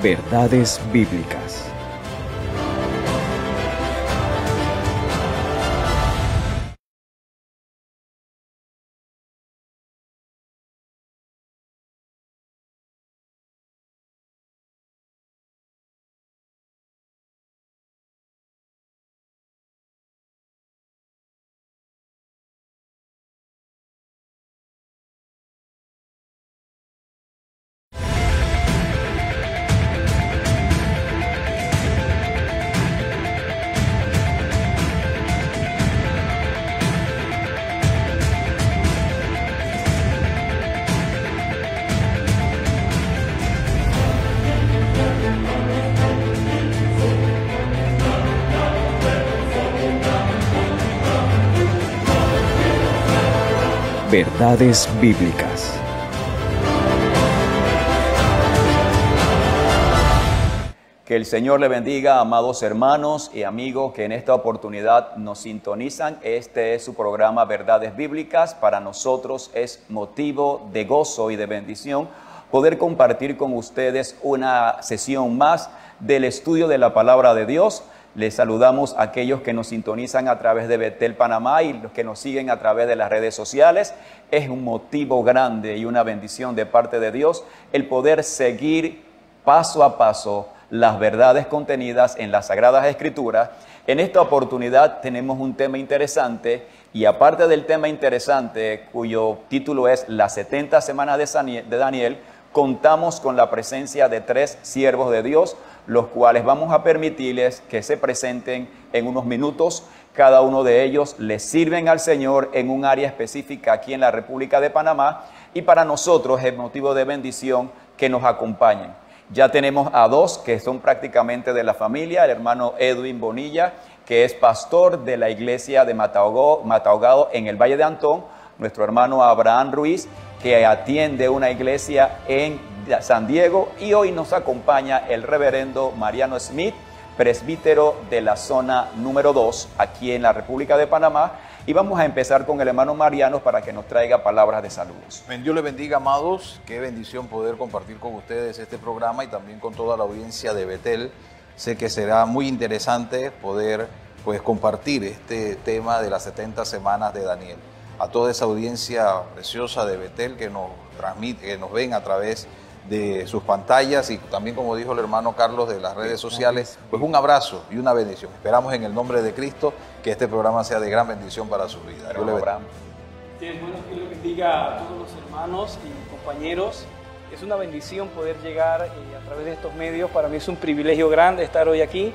Verdades bíblicas. Verdades bíblicas. Que el Señor le bendiga, amados hermanos y amigos que en esta oportunidad nos sintonizan. Este es su programa Verdades Bíblicas. Para nosotros es motivo de gozo y de bendición poder compartir con ustedes una sesión más del estudio de la Palabra de Dios. Les saludamos a aquellos que nos sintonizan a través de Betel, Panamá, y los que nos siguen a través de las redes sociales. Es un motivo grande y una bendición de parte de Dios el poder seguir paso a paso las verdades contenidas en las Sagradas Escrituras. En esta oportunidad tenemos un tema interesante, y aparte del tema interesante, cuyo título es Las 70 semanas de Daniel, contamos con la presencia de 3 siervos de Dios, los cuales vamos a permitirles que se presenten en unos minutos. Cada uno de ellos les sirven al Señor en un área específica aquí en la República de Panamá, y para nosotros es motivo de bendición que nos acompañen. Ya tenemos a 2 que son prácticamente de la familia: el hermano Edwin Bonilla, que es pastor de la iglesia de Mataogado en el Valle de Antón; nuestro hermano Abraham Ruiz, que atiende una iglesia en San Diego; y hoy nos acompaña el reverendo Mariano Smith, presbítero de la zona número 2 aquí en la República de Panamá. Y vamos a empezar con el hermano Mariano para que nos traiga palabras de saludos. Dios les bendiga, amados. Qué bendición poder compartir con ustedes este programa y también con toda la audiencia de Betel. Sé que será muy interesante poder compartir este tema de las 70 semanas de Daniel. A toda esa audiencia preciosa de Betel que nos transmite, que nos ven a través de sus pantallas, y también, como dijo el hermano Carlos, de las redes sociales, un abrazo y una bendición. Esperamos en el nombre de Cristo que este programa sea de gran bendición para su vida. Dios le bendiga. Bueno, que Dios bendiga a todos los hermanos y compañeros. Es una bendición poder llegar a través de estos medios. Para mí es un privilegio grande estar hoy aquí.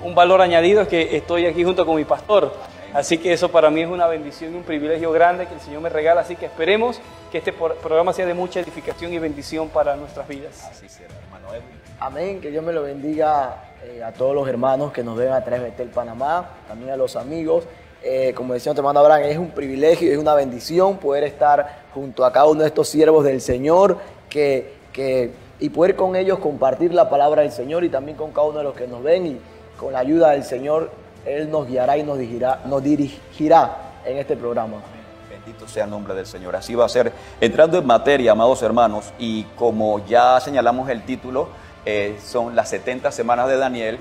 Un valor añadido es que estoy aquí junto con mi pastor. Así que eso para mí es una bendición y un privilegio grande que el Señor me regala. Así que esperemos que este programa sea de mucha edificación y bendición para nuestras vidas. Así será, hermano Edwin. Amén, que Dios me lo bendiga a todos los hermanos que nos ven a través de Betel Panamá, también a los amigos. Como decía nuestro hermano Abraham, es un privilegio y es una bendición poder estar junto a cada uno de estos siervos del Señor y poder con ellos compartir la palabra del Señor, y también con cada uno de los que nos ven, y con la ayuda del Señor Él nos guiará y nos dirigirá en este programa. Bendito sea el nombre del Señor. Así va a ser. Entrando en materia, amados hermanos, y como ya señalamos el título, son las 70 semanas de Daniel.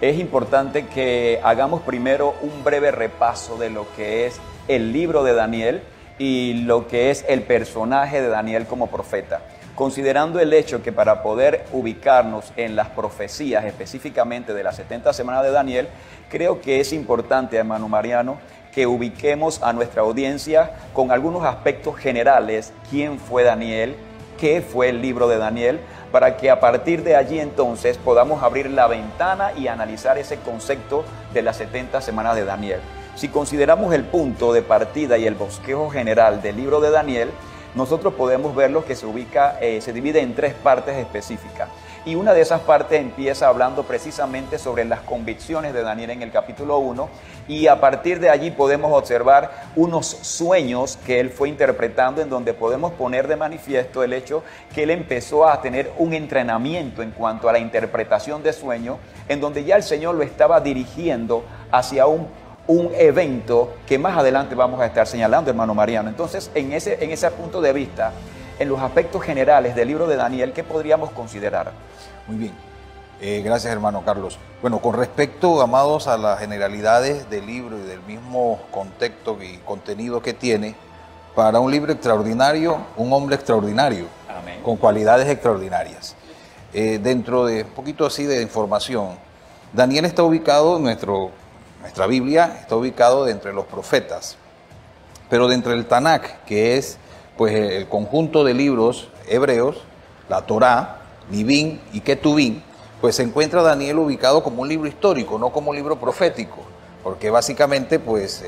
Es importante que hagamos primero un breve repaso de lo que es el libro de Daniel y lo que es el personaje de Daniel como profeta. Considerando el hecho que para poder ubicarnos en las profecías específicamente de las 70 semanas de Daniel, creo que es importante, hermano Mariano, que ubiquemos a nuestra audiencia con algunos aspectos generales: quién fue Daniel, qué fue el libro de Daniel, para que a partir de allí entonces podamos abrir la ventana y analizar ese concepto de las 70 semanas de Daniel. Si consideramos el punto de partida y el bosquejo general del libro de Daniel, nosotros podemos ver lo que se ubica, se divide en 3 partes específicas. Y una de esas partes empieza hablando precisamente sobre las convicciones de Daniel en el capítulo 1, y a partir de allí podemos observar unos sueños que él fue interpretando, en donde podemos poner de manifiesto el hecho que él empezó a tener un entrenamiento en cuanto a la interpretación de sueños, en donde ya el Señor lo estaba dirigiendo hacia un evento que más adelante vamos a estar señalando, hermano Mariano. Entonces, en ese punto de vista, en los aspectos generales del libro de Daniel, ¿qué podríamos considerar? Muy bien. Gracias, hermano Carlos. Bueno, con respecto, amados, a las generalidades del libro y del mismo contexto y contenido que tiene, para un libro extraordinario, un hombre extraordinario, Amén. con cualidades extraordinarias. Dentro de un poquito así de información, Daniel está ubicado, nuestra Biblia está ubicado de entre los profetas, pero dentro del Tanakh, que es pues el conjunto de libros hebreos, la Torá, Nibín y Ketubín, pues se encuentra Daniel ubicado como un libro histórico, no como un libro profético, porque básicamente pues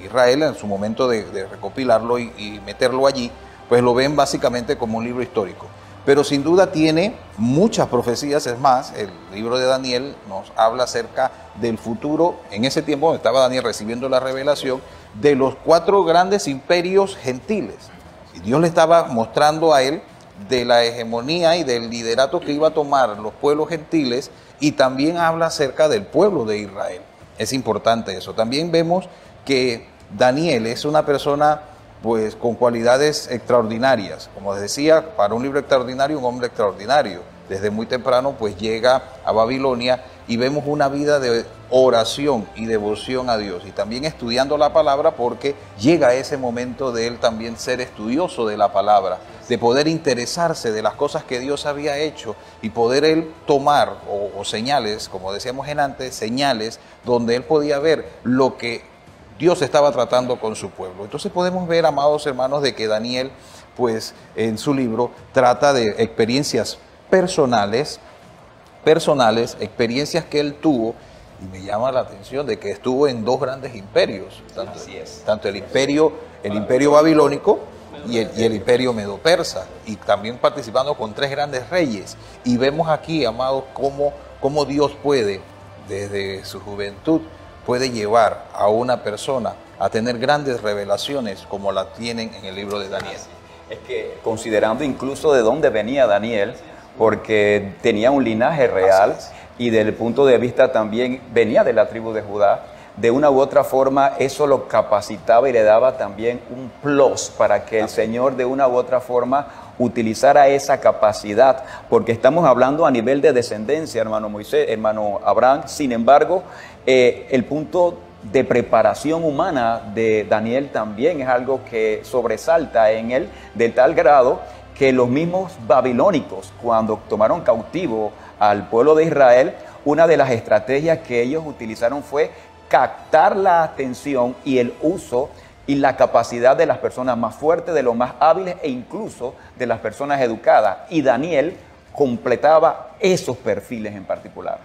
Israel en su momento de recopilarlo y meterlo allí, pues lo ven básicamente como un libro histórico. Pero sin duda tiene muchas profecías, es más, el libro de Daniel nos habla acerca del futuro, en ese tiempo donde estaba Daniel recibiendo la revelación, de los 4 grandes imperios gentiles. Y Dios le estaba mostrando a él de la hegemonía y del liderato que iba a tomar los pueblos gentiles, y también habla acerca del pueblo de Israel. Es importante eso. También vemos que Daniel es una persona pues con cualidades extraordinarias. Como les decía, para un libro extraordinario, un hombre extraordinario. Desde muy temprano pues llega a Babilonia y vemos una vida de oración y devoción a Dios. Y también estudiando la palabra, porque llega ese momento de él también ser estudioso de la palabra, de poder interesarse de las cosas que Dios había hecho y poder él tomar o señales, como decíamos en antes, señales donde él podía ver lo que Dios estaba tratando con su pueblo. Entonces podemos ver, amados hermanos, de que Daniel, pues en su libro, trata de experiencias personales, experiencias que él tuvo, y me llama la atención de que estuvo en 2 grandes imperios, tanto el imperio babilónico y el imperio medo-persa, y también participando con 3 grandes reyes. Y vemos aquí, amados, cómo Dios puede, desde su juventud, puede llevar a una persona a tener grandes revelaciones como la tienen en el libro de Daniel. Es que considerando incluso de dónde venía Daniel, porque tenía un linaje real y desde el punto de vista también venía de la tribu de Judá, de una u otra forma eso lo capacitaba y le daba también un plus para que el Señor de una u otra forma utilizara esa capacidad, porque estamos hablando a nivel de descendencia, hermano Moisés, hermano Abraham. Sin embargo, el punto de preparación humana de Daniel también es algo que sobresalta en él, de tal grado que los mismos babilónicos, cuando tomaron cautivo al pueblo de Israel, una de las estrategias que ellos utilizaron fue captar la atención y el uso y la capacidad de las personas más fuertes, de los más hábiles e incluso de las personas educadas. Y Daniel completaba esos perfiles en particular.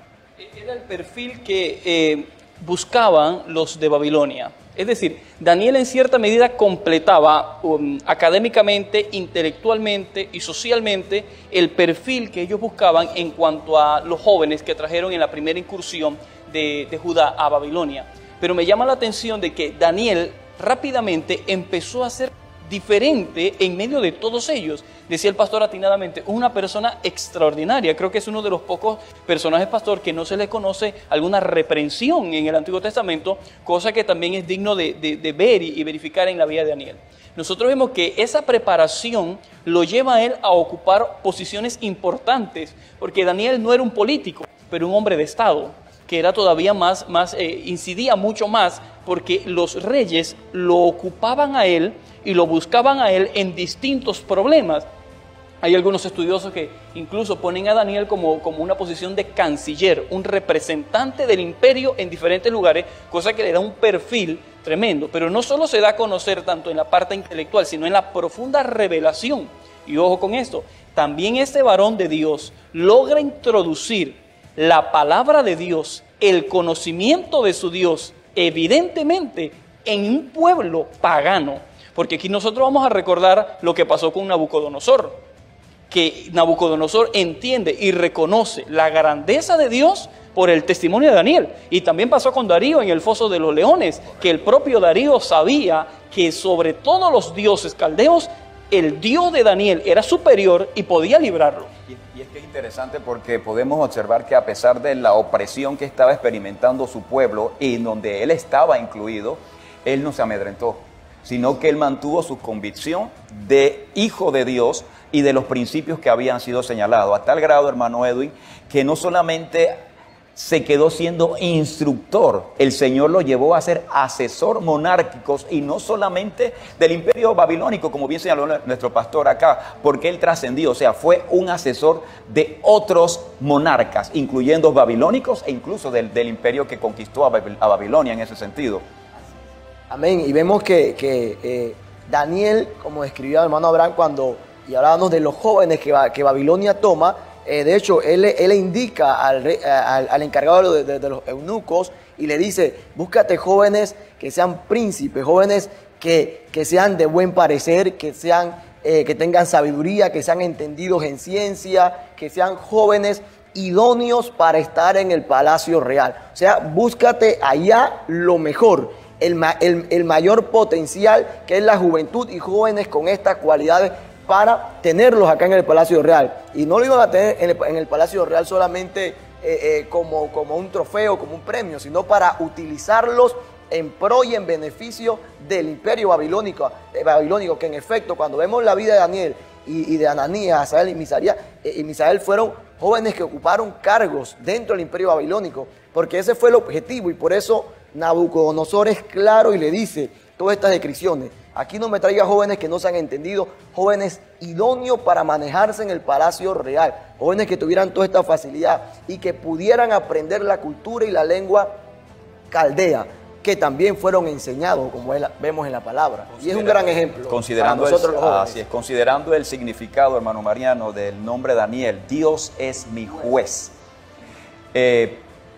Era el perfil que buscaban los de Babilonia. Es decir, Daniel en cierta medida completaba académicamente, intelectualmente y socialmente el perfil que ellos buscaban en cuanto a los jóvenes que trajeron en la primera incursión de Judá a Babilonia. Pero me llama la atención de que Daniel rápidamente empezó a ser diferente en medio de todos ellos. Decía el pastor atinadamente, una persona extraordinaria. Creo que es uno de los pocos personajes, pastor, que no se le conoce alguna reprensión en el Antiguo Testamento, cosa que también es digno de ver y verificar en la vida de Daniel. Nosotros vemos que esa preparación lo lleva a él a ocupar posiciones importantes, porque Daniel no era un político, pero un hombre de Estado, que era todavía incidía mucho más, porque los reyes lo ocupaban a él y lo buscaban a él en distintos problemas. Hay algunos estudiosos que incluso ponen a Daniel como una posición de canciller, un representante del imperio en diferentes lugares, cosa que le da un perfil tremendo. Pero no solo se da a conocer tanto en la parte intelectual, sino en la profunda revelación. Y ojo con esto, también este varón de Dios logra introducir la palabra de Dios, el conocimiento de su Dios, evidentemente en un pueblo pagano. Porque aquí nosotros vamos a recordar lo que pasó con Nabucodonosor, que Nabucodonosor entiende y reconoce la grandeza de Dios por el testimonio de Daniel. Y también pasó con Darío en el foso de los leones, que el propio Darío sabía que sobre todos los dioses caldeos, el Dios de Daniel era superior y podía librarlo. Y es que es interesante porque podemos observar que a pesar de la opresión que estaba experimentando su pueblo y en donde él estaba incluido, él no se amedrentó, sino que él mantuvo su convicción de hijo de Dios y de los principios que habían sido señalados. A tal grado, hermano Edwin, que no solamente se quedó siendo instructor, el Señor lo llevó a ser asesor monárquico, y no solamente del imperio babilónico, como bien señaló nuestro pastor acá, porque él trascendió, o sea, fue un asesor de otros monarcas, incluyendo babilónicos e incluso del imperio que conquistó a Babilonia en ese sentido. Amén. Y vemos que Daniel, como escribió el hermano Abraham y hablábamos de los jóvenes que Babilonia toma, de hecho, él le indica al encargado de los eunucos y le dice, búscate jóvenes que sean príncipes, jóvenes que sean de buen parecer, que tengan sabiduría, que sean entendidos en ciencia, que sean jóvenes idóneos para estar en el palacio real. O sea, búscate allá lo mejor, el mayor potencial, que es la juventud, y jóvenes con estas cualidades para tenerlos acá en el Palacio Real. Y no lo iban a tener en el Palacio Real solamente como un trofeo, como un premio, sino para utilizarlos en pro y en beneficio del imperio babilónico, que en efecto, cuando vemos la vida de Daniel y de Ananías, Azael y Misael fueron jóvenes que ocuparon cargos dentro del imperio babilónico, porque ese fue el objetivo, y por eso Nabucodonosor es claro y le dice todas estas descripciones. Aquí no me traiga jóvenes que no se han entendido, jóvenes idóneos para manejarse en el palacio real, jóvenes que tuvieran toda esta facilidad y que pudieran aprender la cultura y la lengua caldea, que también fueron enseñados, como vemos en la palabra. Y es un gran ejemplo considerando para nosotros los jóvenes. Así es, considerando el significado, hermano Mariano, del nombre Daniel, Dios es mi juez.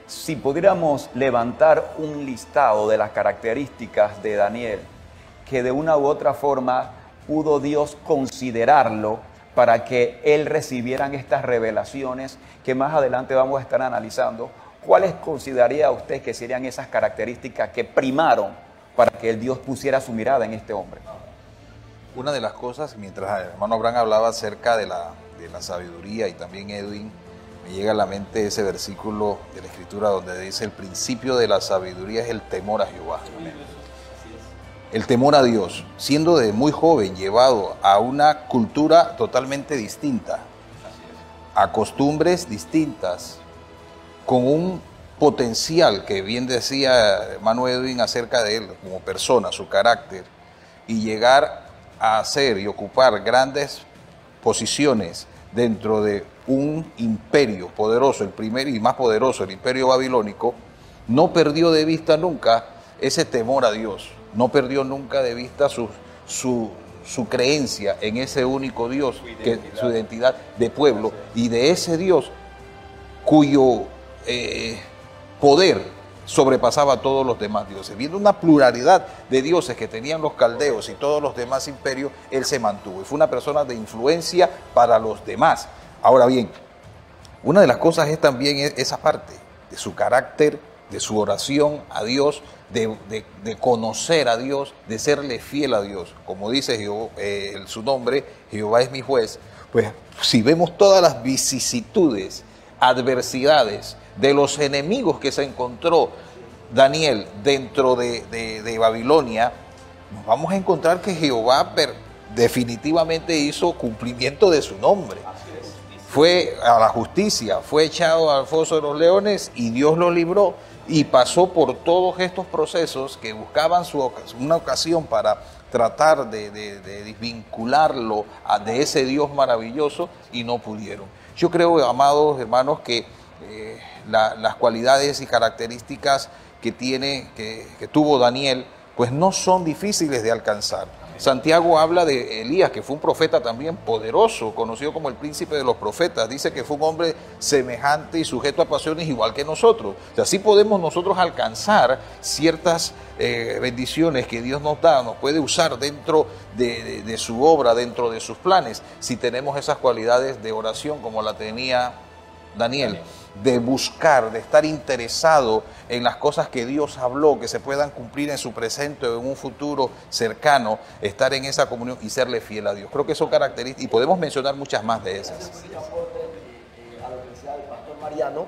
Si pudiéramos levantar un listado de las características de Daniel, que de una u otra forma pudo Dios considerarlo para que él recibieran estas revelaciones que más adelante vamos a estar analizando, ¿cuáles consideraría usted que serían esas características que primaron para que el Dios pusiera su mirada en este hombre? Una de las cosas, mientras el hermano Abraham hablaba acerca de la sabiduría, y también Edwin, me llega a la mente ese versículo de la Escritura donde dice: el principio de la sabiduría es el temor a Jehová. El temor a Dios, siendo de muy joven llevado a una cultura totalmente distinta, a costumbres distintas, con un potencial que bien decía hermano Edwin acerca de él como persona, su carácter, y llegar a hacer y ocupar grandes posiciones dentro de un imperio poderoso, el primero y más poderoso, el imperio babilónico, no perdió de vista nunca ese temor a Dios. No perdió nunca de vista su creencia en ese único Dios, su identidad de pueblo, y de ese Dios cuyo poder sobrepasaba a todos los demás dioses. Viendo una pluralidad de dioses que tenían los caldeos y todos los demás imperios, él se mantuvo y fue una persona de influencia para los demás. Ahora bien, una de las cosas es también esa parte de su carácter, de su oración a Dios, de conocer a Dios, de serle fiel a Dios. Como dice su nombre, Jehová es mi juez. Pues si vemos todas las vicisitudes, adversidades de los enemigos que se encontró Daniel dentro de Babilonia, nos vamos a encontrar que Jehová definitivamente hizo cumplimiento de su nombre. Fue a la justicia, fue echado al foso de los leones y Dios lo libró, y pasó por todos estos procesos que buscaban una ocasión para tratar de desvincularlo de ese Dios maravilloso, y no pudieron. Yo creo, amados hermanos, que las cualidades y características que tuvo Daniel, pues no son difíciles de alcanzar. Santiago habla de Elías, que fue un profeta también poderoso, conocido como el príncipe de los profetas. Dice que fue un hombre semejante y sujeto a pasiones igual que nosotros. O sea, así podemos nosotros alcanzar ciertas bendiciones que Dios nos da, nos puede usar dentro de su obra, dentro de sus planes, si tenemos esas cualidades de oración como la tenía Daniel, de buscar, de estar interesado en las cosas que Dios habló, que se puedan cumplir en su presente o en un futuro cercano, estar en esa comunión y serle fiel a Dios. Creo que son características, y podemos mencionar muchas más de esas. A lo que decía el pastor Mariano,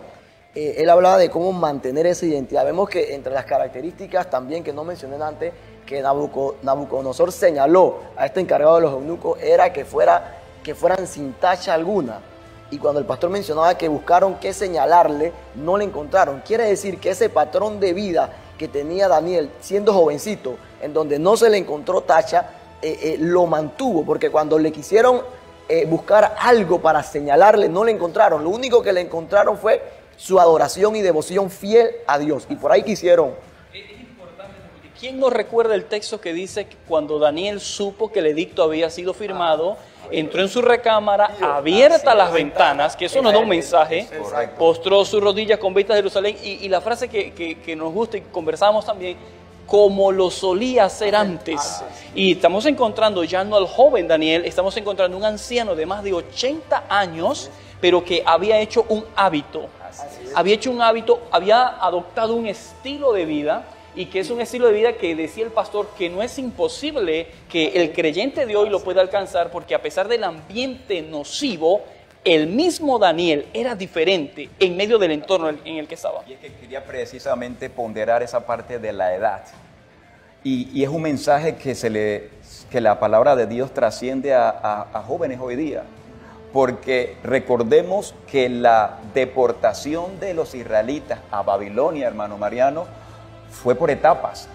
él hablaba de cómo mantener esa identidad. Vemos que entre las características también que no mencioné antes, que Nabucodonosor señaló a este encargado de los eunucos, era que fuera que fueran sin tacha alguna. Y cuando el pastor mencionaba que buscaron qué señalarle, no le encontraron. Quiere decir que ese patrón de vida que tenía Daniel siendo jovencito, en donde no se le encontró tacha, lo mantuvo, porque cuando le quisieron buscar algo para señalarle, no le encontraron. Lo único que le encontraron fue su adoración y devoción fiel a Dios. Y por ahí quisieron. Es importante porque ¿quién no recuerda el texto que dice que cuando Daniel supo que el edicto había sido firmado, entró en su recámara, abierta las ventanas, que eso nos da un mensaje, postró sus rodillas con vistas a Jerusalén, y la frase que nos gusta y conversamos también, como lo solía hacer antes. Y estamos encontrando ya no al joven Daniel, estamos encontrando un anciano de más de 80 años, pero que había hecho un hábito. Había adoptado un estilo de vida, y que es un estilo de vida que decía el pastor que no es imposible que el creyente de hoy lo pueda alcanzar, porque a pesar del ambiente nocivo, el mismo Daniel era diferente en medio del entorno en el que estaba. Y es que quería precisamente ponderar esa parte de la edad. Y es un mensaje que la palabra de Dios trasciende a jóvenes hoy día. Porque recordemos que la deportación de los israelitas a Babilonia, hermano Mariano, fue por etapas.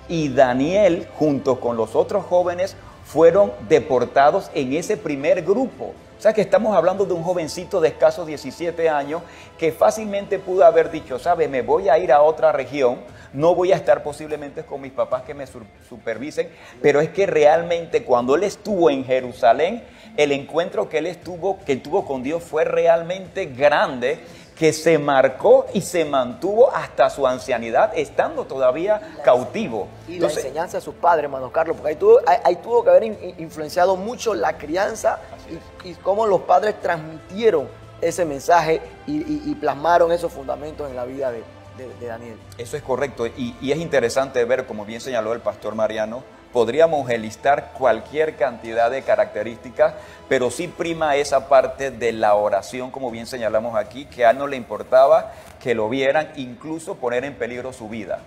Y Daniel, junto con los otros jóvenes, fueron deportados en ese primer grupo. O sea que estamos hablando de un jovencito de escasos 17 años que fácilmente pudo haber dicho, ¿sabe? Me voy a ir a otra región, no voy a estar posiblemente con mis papás que me supervisen, pero es que realmente cuando él estuvo en Jerusalén, el encuentro que él tuvo con Dios fue realmente grande, que se marcó y se mantuvo hasta su ancianidad, estando todavía cautivo. Y entonces, la enseñanza de sus padres, hermano Carlos, porque ahí tuvo que haber influenciado mucho la crianza y cómo los padres transmitieron ese mensaje y plasmaron esos fundamentos en la vida de Daniel. Eso es correcto, y es interesante ver, como bien señaló el pastor Mariano, podríamos enlistar cualquier cantidad de características, pero sí prima esa parte de la oración, como bien señalamos aquí, que a él no le importaba que lo vieran, incluso poner en peligro su vida.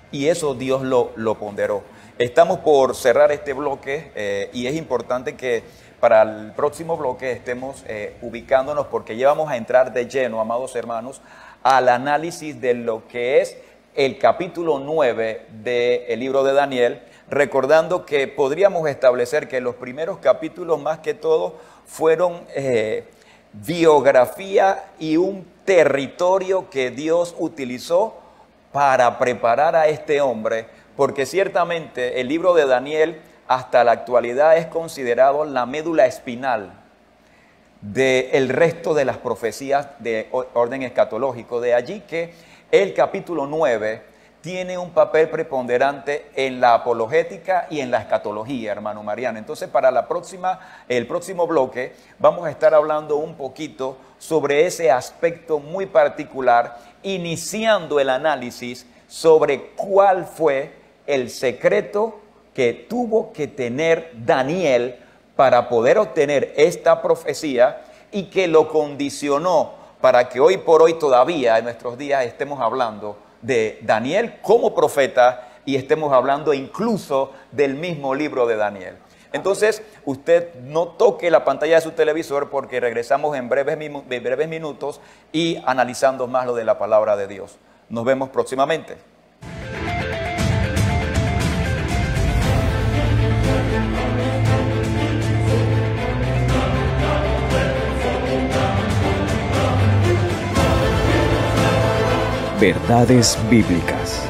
Y eso Dios lo ponderó. Estamos por cerrar este bloque y es importante que para el próximo bloque estemos ubicándonos, porque ya vamos a entrar de lleno, amados hermanos, al análisis de lo que es el capítulo 9 del libro de Daniel, recordando que podríamos establecer que los primeros capítulos más que todo fueron biografía y un territorio que Dios utilizó para preparar a este hombre, porque ciertamente el libro de Daniel hasta la actualidad es considerado la médula espinal del resto de las profecías de orden escatológico. De allí que el capítulo 9 tiene un papel preponderante en la apologética y en la escatología, hermano Mariano. Entonces, para el próximo bloque, vamos a estar hablando un poquito sobre ese aspecto muy particular, iniciando el análisis sobre cuál fue el secreto que tuvo que tener Daniel para poder obtener esta profecía y que lo condicionó para que hoy por hoy todavía en nuestros días estemos hablando de Daniel como profeta y estemos hablando incluso del mismo libro de Daniel. Entonces, usted no toque la pantalla de su televisor, porque regresamos en breves minutos y analizando más lo de la palabra de Dios. Nos vemos próximamente. Verdades bíblicas.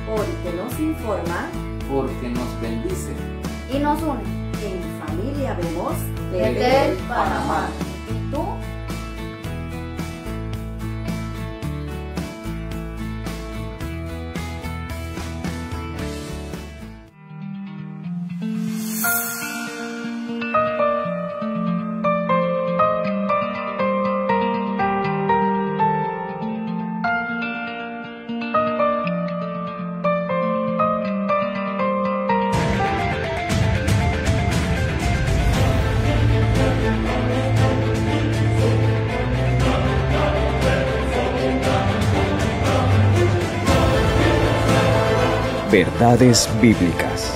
Porque nos informa, porque nos bendice. y nos une. En familia vemos Betel, Panamá. ¿Y tú? Verdades Bíblicas.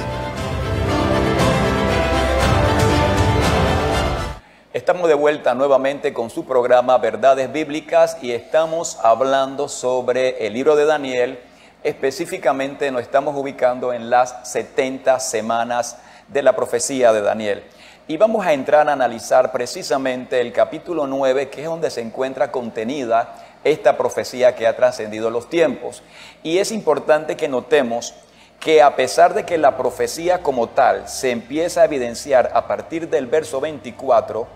Estamos de vuelta nuevamente con su programa Verdades Bíblicas y estamos hablando sobre el libro de Daniel. Específicamente nos estamos ubicando en las 70 semanas de la profecía de Daniel. Y vamos a entrar a analizar precisamente el capítulo 9, que es donde se encuentra contenida esta profecía que ha trascendido los tiempos. Y es importante que notemos que a pesar de que la profecía como tal se empieza a evidenciar a partir del verso 24,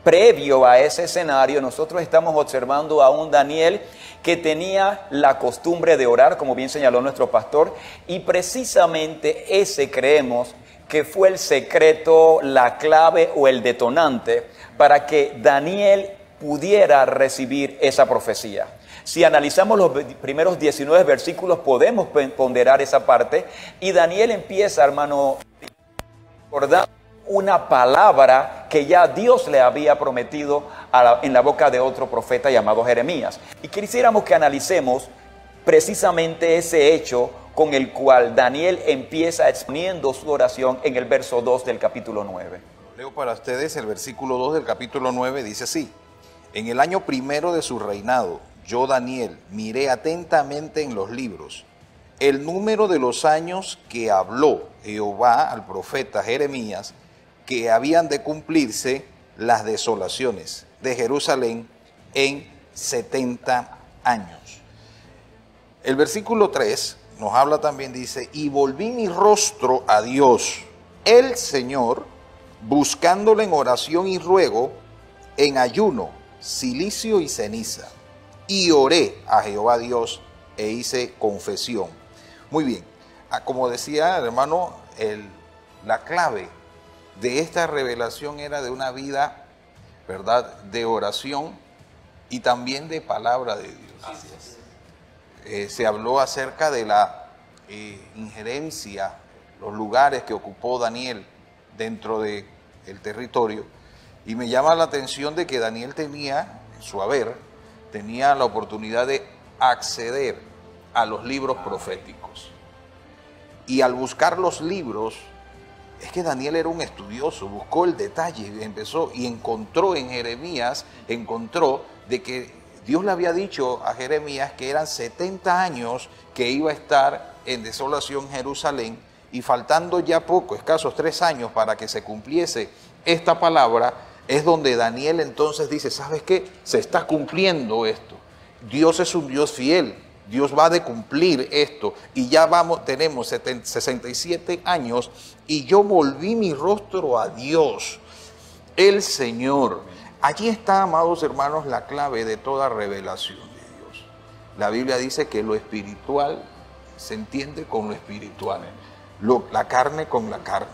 previo a ese escenario, nosotros estamos observando a un Daniel que tenía la costumbre de orar, como bien señaló nuestro pastor, y precisamente ese creemos que fue el secreto, la clave o el detonante para que Daniel pudiera recibir esa profecía. Si analizamos los primeros 19 versículos, podemos ponderar esa parte, y Daniel empieza, hermano, recordando una palabra que ya Dios le había prometido en la boca de otro profeta llamado Jeremías. Y quisiéramos que analicemos precisamente ese hecho con el cual Daniel empieza exponiendo su oración en el verso 2 del capítulo 9. Leo para ustedes el versículo 2 del capítulo 9, dice así: en el año primero de su reinado, yo Daniel miré atentamente en los libros el número de los años que habló Jehová al profeta Jeremías, que habían de cumplirse las desolaciones de Jerusalén en 70 años. El versículo 3 nos habla también, dice: y volví mi rostro a Dios, el Señor, buscándole en oración y ruego, en ayuno, cilicio y ceniza. Y oré a Jehová Dios e hice confesión. Muy bien, como decía el hermano, la clave de esta revelación era de una vida, ¿verdad?, de oración y también de palabra de Dios. Así es. Se habló acerca de la injerencia, los lugares que ocupó Daniel dentro del territorio, y me llama la atención de que Daniel tenía, en su haber, tenía la oportunidad de acceder a los libros proféticos. Y al buscar los libros, es que Daniel era un estudioso, buscó el detalle, empezó y encontró en Jeremías, encontró de que Dios le había dicho a Jeremías que eran 70 años que iba a estar en desolación Jerusalén, y faltando ya poco, escasos 3 años para que se cumpliese esta palabra, es donde Daniel entonces dice: ¿sabes qué? Se está cumpliendo esto. Dios es un Dios fiel, Dios va a cumplir esto, y ya tenemos 67 años, y yo volví mi rostro a Dios, el Señor. Allí está, amados hermanos, la clave de toda revelación de Dios. La Biblia dice que lo espiritual se entiende con lo espiritual, la carne con la carne.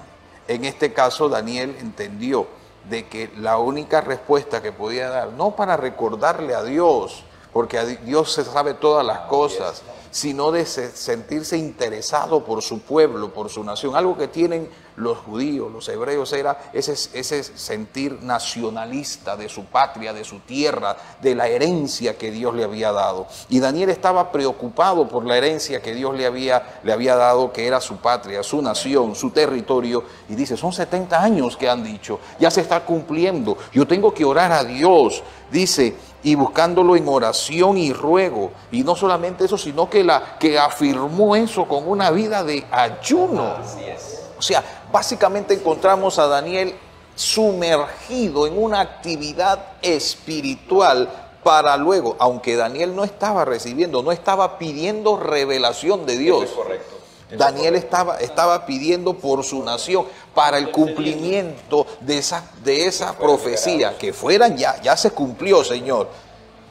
En este caso, Daniel entendió de que la única respuesta que podía dar, no para recordarle a Dios, porque a Dios se sabe todas las cosas, sino de sentirse interesado por su pueblo, por su nación. Algo que tienen los judíos, los hebreos, era ese sentir nacionalista de su patria, de su tierra, de la herencia que Dios le había dado. Y Daniel estaba preocupado por la herencia que Dios le había dado, que era su patria, su nación, su territorio. Y dice: son 70 años que han dicho, ya se está cumpliendo, yo tengo que orar a Dios. Dice: y buscándolo en oración y ruego. Y no solamente eso, sino que afirmó eso con una vida de ayuno. Así es. O sea, básicamente encontramos a Daniel sumergido en una actividad espiritual para luego, aunque Daniel no estaba recibiendo, no estaba pidiendo revelación de Dios. Eso es correcto. Daniel estaba pidiendo por su nación, para el cumplimiento de esa profecía, que fueran ya se cumplió, Señor.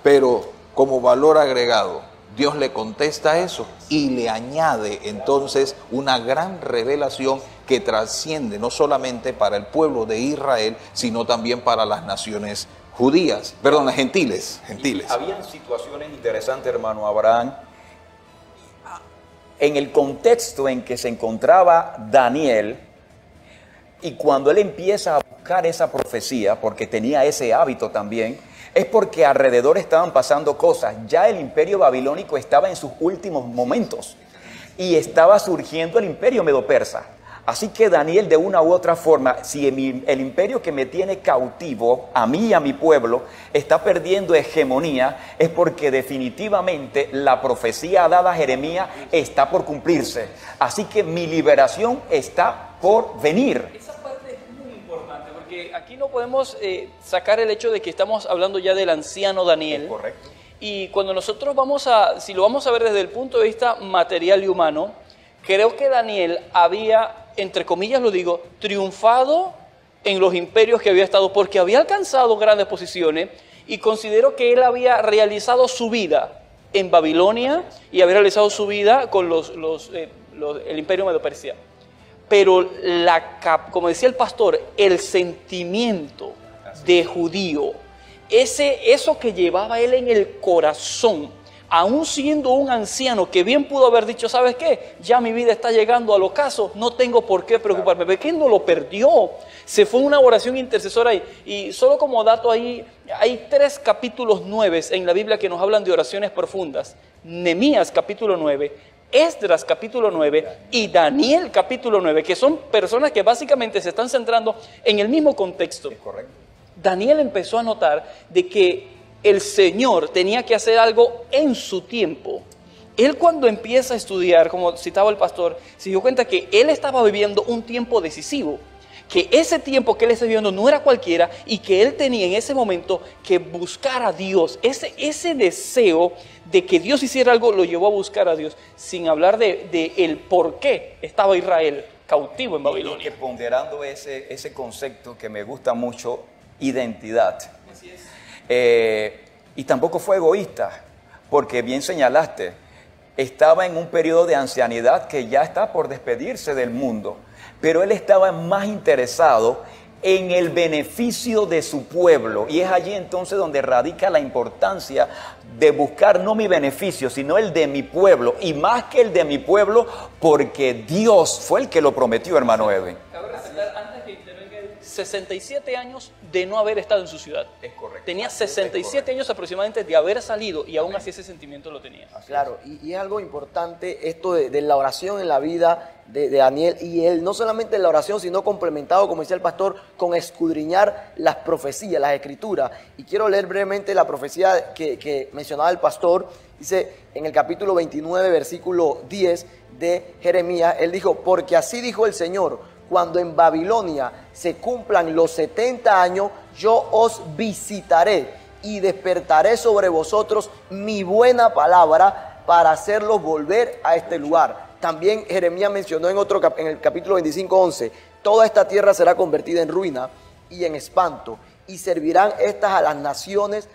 Pero como valor agregado, Dios le contesta eso y le añade entonces una gran revelación que trasciende no solamente para el pueblo de Israel, sino también para las naciones judías, gentiles. Habían situaciones interesantes, hermano Abraham, en el contexto en que se encontraba Daniel, y cuando él empieza a buscar esa profecía, porque tenía ese hábito también, es porque alrededor estaban pasando cosas. Ya el imperio babilónico estaba en sus últimos momentos. y estaba surgiendo el imperio medo-persa. Así que Daniel, de una u otra forma, si el imperio que me tiene cautivo, a mí y a mi pueblo, está perdiendo hegemonía, es porque definitivamente la profecía dada a Jeremías está por cumplirse. Así que mi liberación está por venir. Esa parte es muy importante, porque aquí no podemos sacar el hecho de que estamos hablando ya del anciano Daniel. Es correcto. Y cuando nosotros si lo vamos a ver desde el punto de vista material y humano, creo que Daniel había, entre comillas lo digo, triunfado en los imperios que había estado, porque había alcanzado grandes posiciones, y considero que él había realizado su vida en Babilonia y había realizado su vida con el imperio medo-persia. Pero, como decía el pastor, el sentimiento de judío, eso que llevaba él en el corazón, aún siendo un anciano que bien pudo haber dicho, ¿sabes qué? Ya mi vida está llegando al ocaso, no tengo por qué preocuparme. ¿Por qué no lo perdió? Se fue una oración intercesora ahí. Y solo como dato ahí, hay 3 capítulos 9 en la Biblia que nos hablan de oraciones profundas. Nehemías capítulo 9, Esdras capítulo 9 y Daniel capítulo 9, que son personas que básicamente se están centrando en el mismo contexto. Es correcto. Daniel empezó a notar de que el Señor tenía que hacer algo en su tiempo. Él, cuando empieza a estudiar, como citaba el pastor, se dio cuenta que él estaba viviendo un tiempo decisivo, que ese tiempo que él estaba viviendo no era cualquiera y que él tenía en ese momento que buscar a Dios. Ese deseo de que Dios hiciera algo lo llevó a buscar a Dios, sin hablar de el por qué estaba Israel cautivo en Babilonia. Y que ponderando ese concepto que me gusta mucho, identidad. Así es. Y tampoco fue egoísta, porque bien señalaste, estaba en un periodo de ancianidad que ya está por despedirse del mundo, pero él estaba más interesado en el beneficio de su pueblo, y es allí entonces donde radica la importancia de buscar no mi beneficio, sino el de mi pueblo, y más que el de mi pueblo, porque Dios fue el que lo prometió, hermano Edwin. Cabe resaltar, antes que intervenga, 67 años de no haber estado en su ciudad. Es correcto. Tenía 67 años aproximadamente de haber salido, y aún así ese sentimiento lo tenía. Claro, y es algo importante esto de la oración en la vida de Daniel, y él no solamente en la oración, sino complementado, como decía el pastor, con escudriñar las profecías, las escrituras. Y quiero leer brevemente la profecía que mencionaba el pastor. Dice en el capítulo 29, versículo 10 de Jeremías, él dijo: porque así dijo el Señor, cuando en Babilonia se cumplan los 70 años, yo os visitaré y despertaré sobre vosotros mi buena palabra para hacerlos volver a este lugar. También Jeremías mencionó en el capítulo 25, 11, toda esta tierra será convertida en ruina y en espanto, y servirán estas a las naciones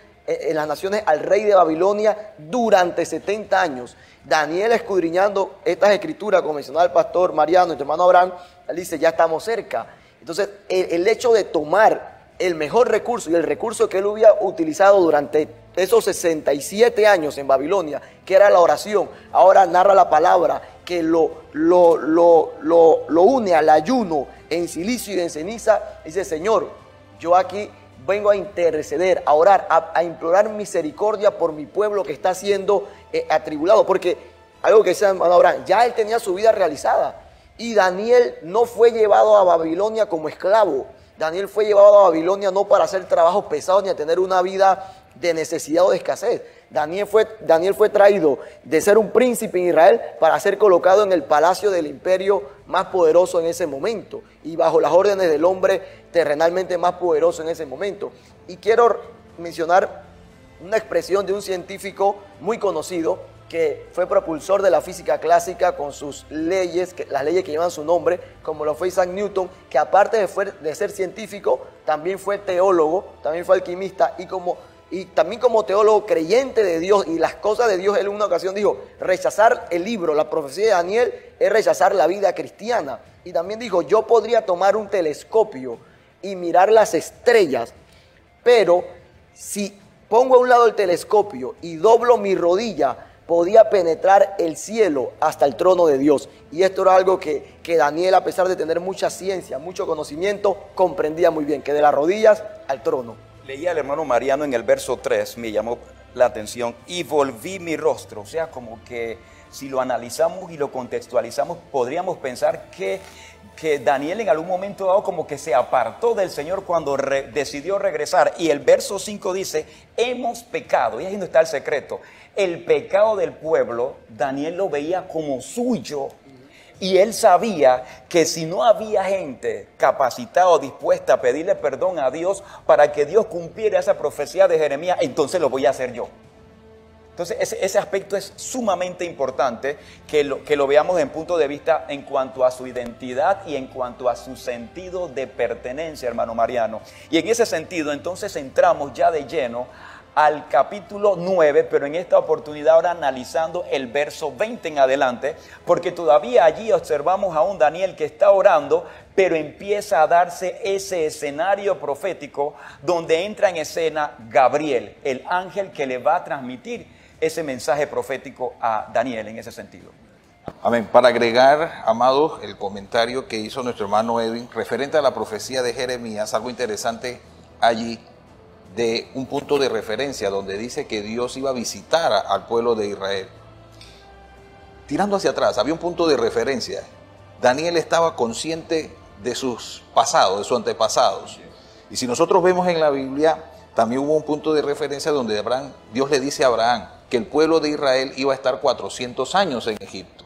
al rey de Babilonia durante 70 años. Daniel, escudriñando estas escrituras, como mencionaba el pastor Mariano y tu hermano Abraham, él dice: ya estamos cerca. Entonces, el hecho de tomar el mejor recurso y el recurso que él hubiera utilizado durante esos 67 años en Babilonia, que era la oración, ahora narra la palabra que lo une al ayuno en silicio y en ceniza. Dice: Señor, yo aquí vengo a interceder, a orar, a implorar misericordia por mi pueblo que está siendo atribulado. Porque algo que decía hermano Abraham, ya él tenía su vida realizada. Y Daniel no fue llevado a Babilonia como esclavo. Daniel fue llevado a Babilonia no para hacer trabajos pesados ni a tener una vida de necesidad o de escasez. Daniel fue traído de ser un príncipe en Israel para ser colocado en el palacio del imperio más poderoso en ese momento y bajo las órdenes del hombre terrenalmente más poderoso en ese momento. Y quiero mencionar una expresión de un científico muy conocido que fue propulsor de la física clásica con sus leyes, las leyes que llevan su nombre, como lo fue Isaac Newton, que aparte de ser científico, también fue teólogo, también fue alquimista y también como teólogo creyente de Dios y las cosas de Dios. Él en una ocasión dijo: rechazar el libro, la profecía de Daniel, es rechazar la vida cristiana. Y también dijo: yo podría tomar un telescopio y mirar las estrellas, pero si pongo a un lado el telescopio y doblo mi rodilla, podía penetrar el cielo hasta el trono de Dios. Y esto era algo que Daniel, a pesar de tener mucha ciencia, mucho conocimiento, comprendía muy bien, que de las rodillas al trono. Leía al hermano Mariano en el verso 3, me llamó la atención: y volví mi rostro. O sea, como que si lo analizamos y lo contextualizamos, podríamos pensar que Daniel en algún momento dado como que se apartó del Señor cuando decidió regresar. Y el verso 5 dice, hemos pecado. Y ahí donde está el secreto. El pecado del pueblo, Daniel lo veía como suyo. Y él sabía que si no había gente capacitada o dispuesta a pedirle perdón a Dios para que Dios cumpliera esa profecía de Jeremías, entonces lo voy a hacer yo. Entonces ese aspecto es sumamente importante que lo veamos en punto de vista en cuanto a su identidad y en cuanto a su sentido de pertenencia, hermano Mariano. Y en ese sentido entonces entramos ya de lleno al capítulo 9, pero en esta oportunidad ahora analizando el verso 20 en adelante, porque todavía allí observamos a un Daniel que está orando, pero empieza a darse ese escenario profético donde entra en escena Gabriel, el ángel que le va a transmitir ese mensaje profético a Daniel en ese sentido. Amén. Para agregar, amados, el comentario que hizo nuestro hermano Edwin referente a la profecía de Jeremías, algo interesante allí, de un punto de referencia donde dice que Dios iba a visitar al pueblo de Israel. Tirando hacia atrás, había un punto de referencia. Daniel estaba consciente de sus pasados, de sus antepasados. Y si nosotros vemos en la Biblia, también hubo un punto de referencia donde Dios le dice a Abraham que el pueblo de Israel iba a estar 400 años en Egipto.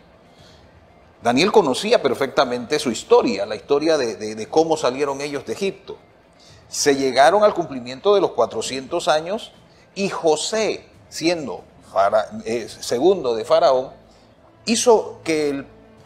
Daniel conocía perfectamente su historia, la historia de cómo salieron ellos de Egipto. Se llegaron al cumplimiento de los 400 años y José, siendo segundo de Faraón, hizo que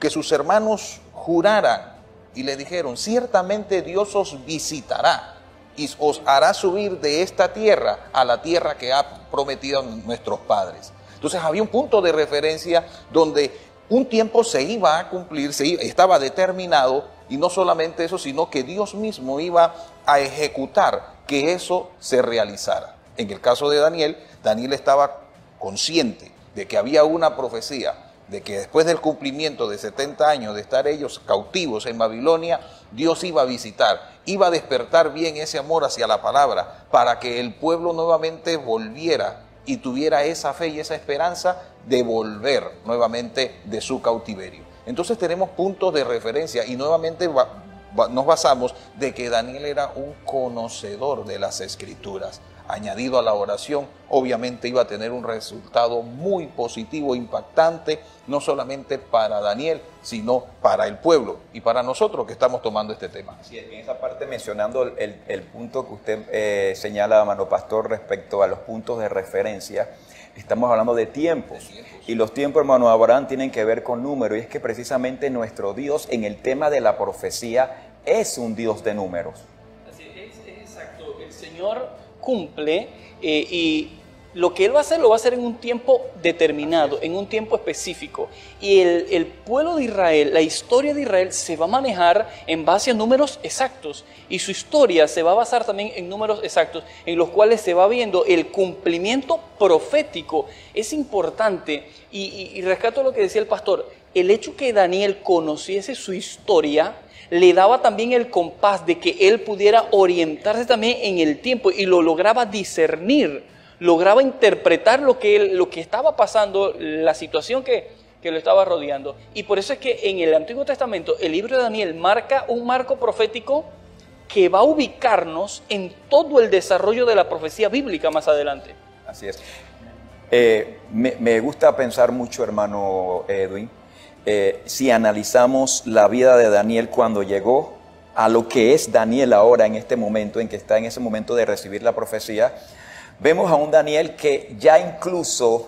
sus hermanos juraran y le dijeron, ciertamente Dios os visitará y os hará subir de esta tierra a la tierra que ha prometido a nuestros padres. Entonces había un punto de referencia donde un tiempo se iba a cumplir, estaba determinado, y no solamente eso, sino que Dios mismo iba a ejecutar que eso se realizara. En el caso de Daniel, Daniel estaba consciente de que había una profecía, de que después del cumplimiento de 70 años de estar ellos cautivos en Babilonia, Dios iba a visitar, iba a despertar bien ese amor hacia la palabra, para que el pueblo nuevamente volviera y tuviera esa fe y esa esperanza de volver nuevamente de su cautiverio. Entonces tenemos puntos de referencia y nuevamente nos basamos de que Daniel era un conocedor de las Escrituras. Añadido a la oración, obviamente iba a tener un resultado muy positivo, impactante, no solamente para Daniel, sino para el pueblo y para nosotros que estamos tomando este tema. Sí, en esa parte mencionando el punto que usted señala, hermano pastor, respecto a los puntos de referencia, estamos hablando de tiempos. Y los tiempos, hermano Abraham, tienen que ver con números. Y es que precisamente nuestro Dios en el tema de la profecía es un Dios de números. Así es exacto. El Señor cumple y lo que Él va a hacer lo va a hacer en un tiempo determinado, en un tiempo específico. Y el pueblo de Israel, la historia de Israel se va a manejar en base a números exactos. Y su historia se va a basar también en números exactos, en los cuales se va viendo el cumplimiento profético. Es importante, y rescato lo que decía el pastor, el hecho que Daniel conociese su historia, le daba también el compás de que él pudiera orientarse también en el tiempo y lo lograba discernir, lograba interpretar lo que estaba pasando, la situación que lo estaba rodeando. Y por eso es que en el Antiguo Testamento el libro de Daniel marca un marco profético que va a ubicarnos en todo el desarrollo de la profecía bíblica más adelante. Así es. Me gusta pensar mucho, hermano Edwin, si analizamos la vida de Daniel cuando llegó a lo que es Daniel ahora en este momento, en que está en ese momento de recibir la profecía, vemos a un Daniel que ya incluso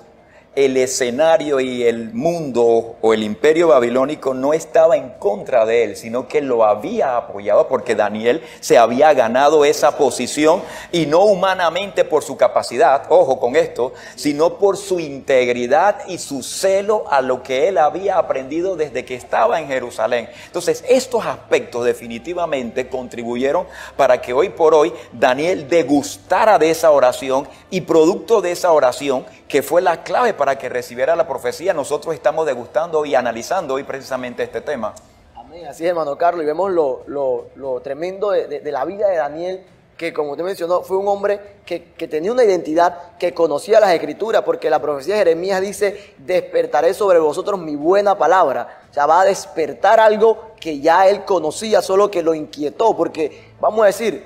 el escenario y el mundo o el imperio babilónico no estaba en contra de él, sino que lo había apoyado porque Daniel se había ganado esa posición y no humanamente por su capacidad, ojo con esto, sino por su integridad y su celo a lo que él había aprendido desde que estaba en Jerusalén. Entonces, estos aspectos definitivamente contribuyeron para que hoy por hoy Daniel degustara de esa oración y producto de esa oración, que fue la clave para que recibiera la profecía, nosotros estamos degustando y analizando hoy precisamente este tema. Amén, así es, hermano Carlos, y vemos lo tremendo de la vida de Daniel, que, como usted mencionó, fue un hombre que tenía una identidad, que conocía las Escrituras, porque la profecía de Jeremías dice, despertaré sobre vosotros mi buena palabra. O sea, va a despertar algo que ya él conocía, solo que lo inquietó, porque, vamos a decir,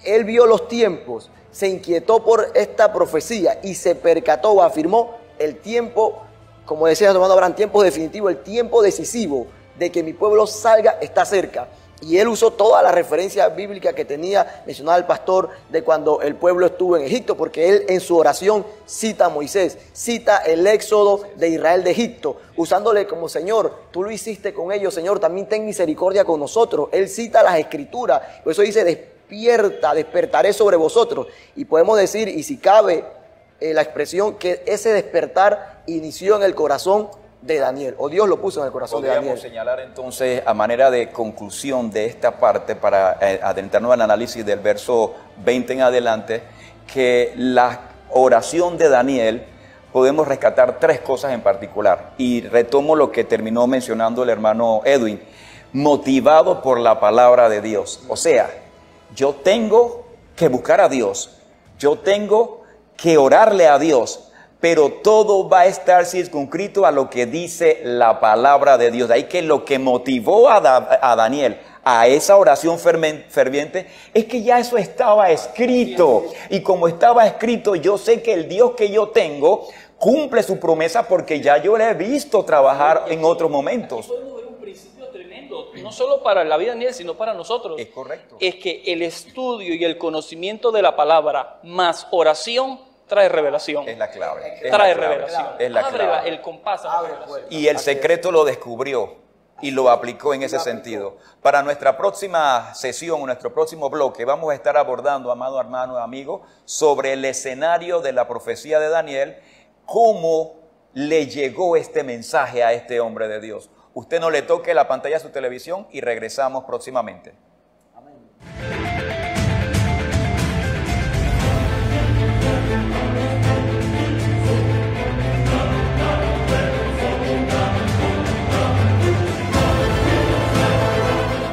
él vio los tiempos, se inquietó por esta profecía y se percató o afirmó el tiempo, como decía nuestro hermano Abraham, tiempo definitivo, el tiempo decisivo de que mi pueblo salga está cerca. Y él usó toda la referencia bíblica que tenía, mencionaba el pastor, de cuando el pueblo estuvo en Egipto, porque él en su oración cita a Moisés, cita el éxodo de Israel de Egipto, usándole como Señor, tú lo hiciste con ellos, Señor, también ten misericordia con nosotros. Él cita las Escrituras, por eso dice, despierta, despertaré sobre vosotros. Y podemos decir, y si cabe la expresión, que ese despertar inició en el corazón de Daniel, o Dios lo puso en el corazón de Daniel. Podríamos señalar entonces, a manera de conclusión de esta parte, para adentrarnos al análisis del verso 20 en adelante, que la oración de Daniel podemos rescatar tres cosas en particular. Y retomo lo que terminó mencionando el hermano Edwin, motivado por la palabra de Dios. O sea, yo tengo que buscar a Dios, yo tengo que orarle a Dios, pero todo va a estar circunscrito a lo que dice la palabra de Dios. De ahí que lo que motivó a Daniel a esa oración ferviente es que ya eso estaba escrito. Y como estaba escrito, yo sé que el Dios que yo tengo cumple su promesa porque ya yo le he visto trabajar en otros momentos. Podemos ver un principio tremendo, no solo para la vida de Daniel, sino para nosotros. Es correcto. Es que el estudio y el conocimiento de la palabra más oración trae revelación. Es la clave. Trae revelación. Es la clave. El compás a la revelación. Y el secreto lo descubrió y lo aplicó en ese sentido. Para nuestra próxima sesión, nuestro próximo bloque, vamos a estar abordando, amado hermano y amigo, sobre el escenario de la profecía de Daniel, cómo le llegó este mensaje a este hombre de Dios. Usted no le toque la pantalla de su televisión y regresamos próximamente.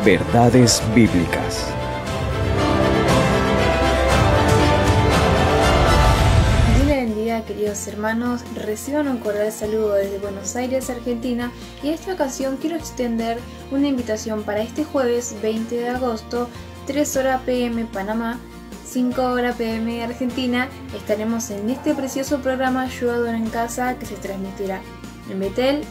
Verdades bíblicas. Dios le bendiga, queridos hermanos. Reciban un cordial saludo desde Buenos Aires, Argentina. Y en esta ocasión quiero extender una invitación para este jueves 20 de agosto, 3 horas p.m. Panamá, 5 horas p.m. Argentina. Estaremos en este precioso programa Yo Adoro en Casa, que se transmitirá en Betel.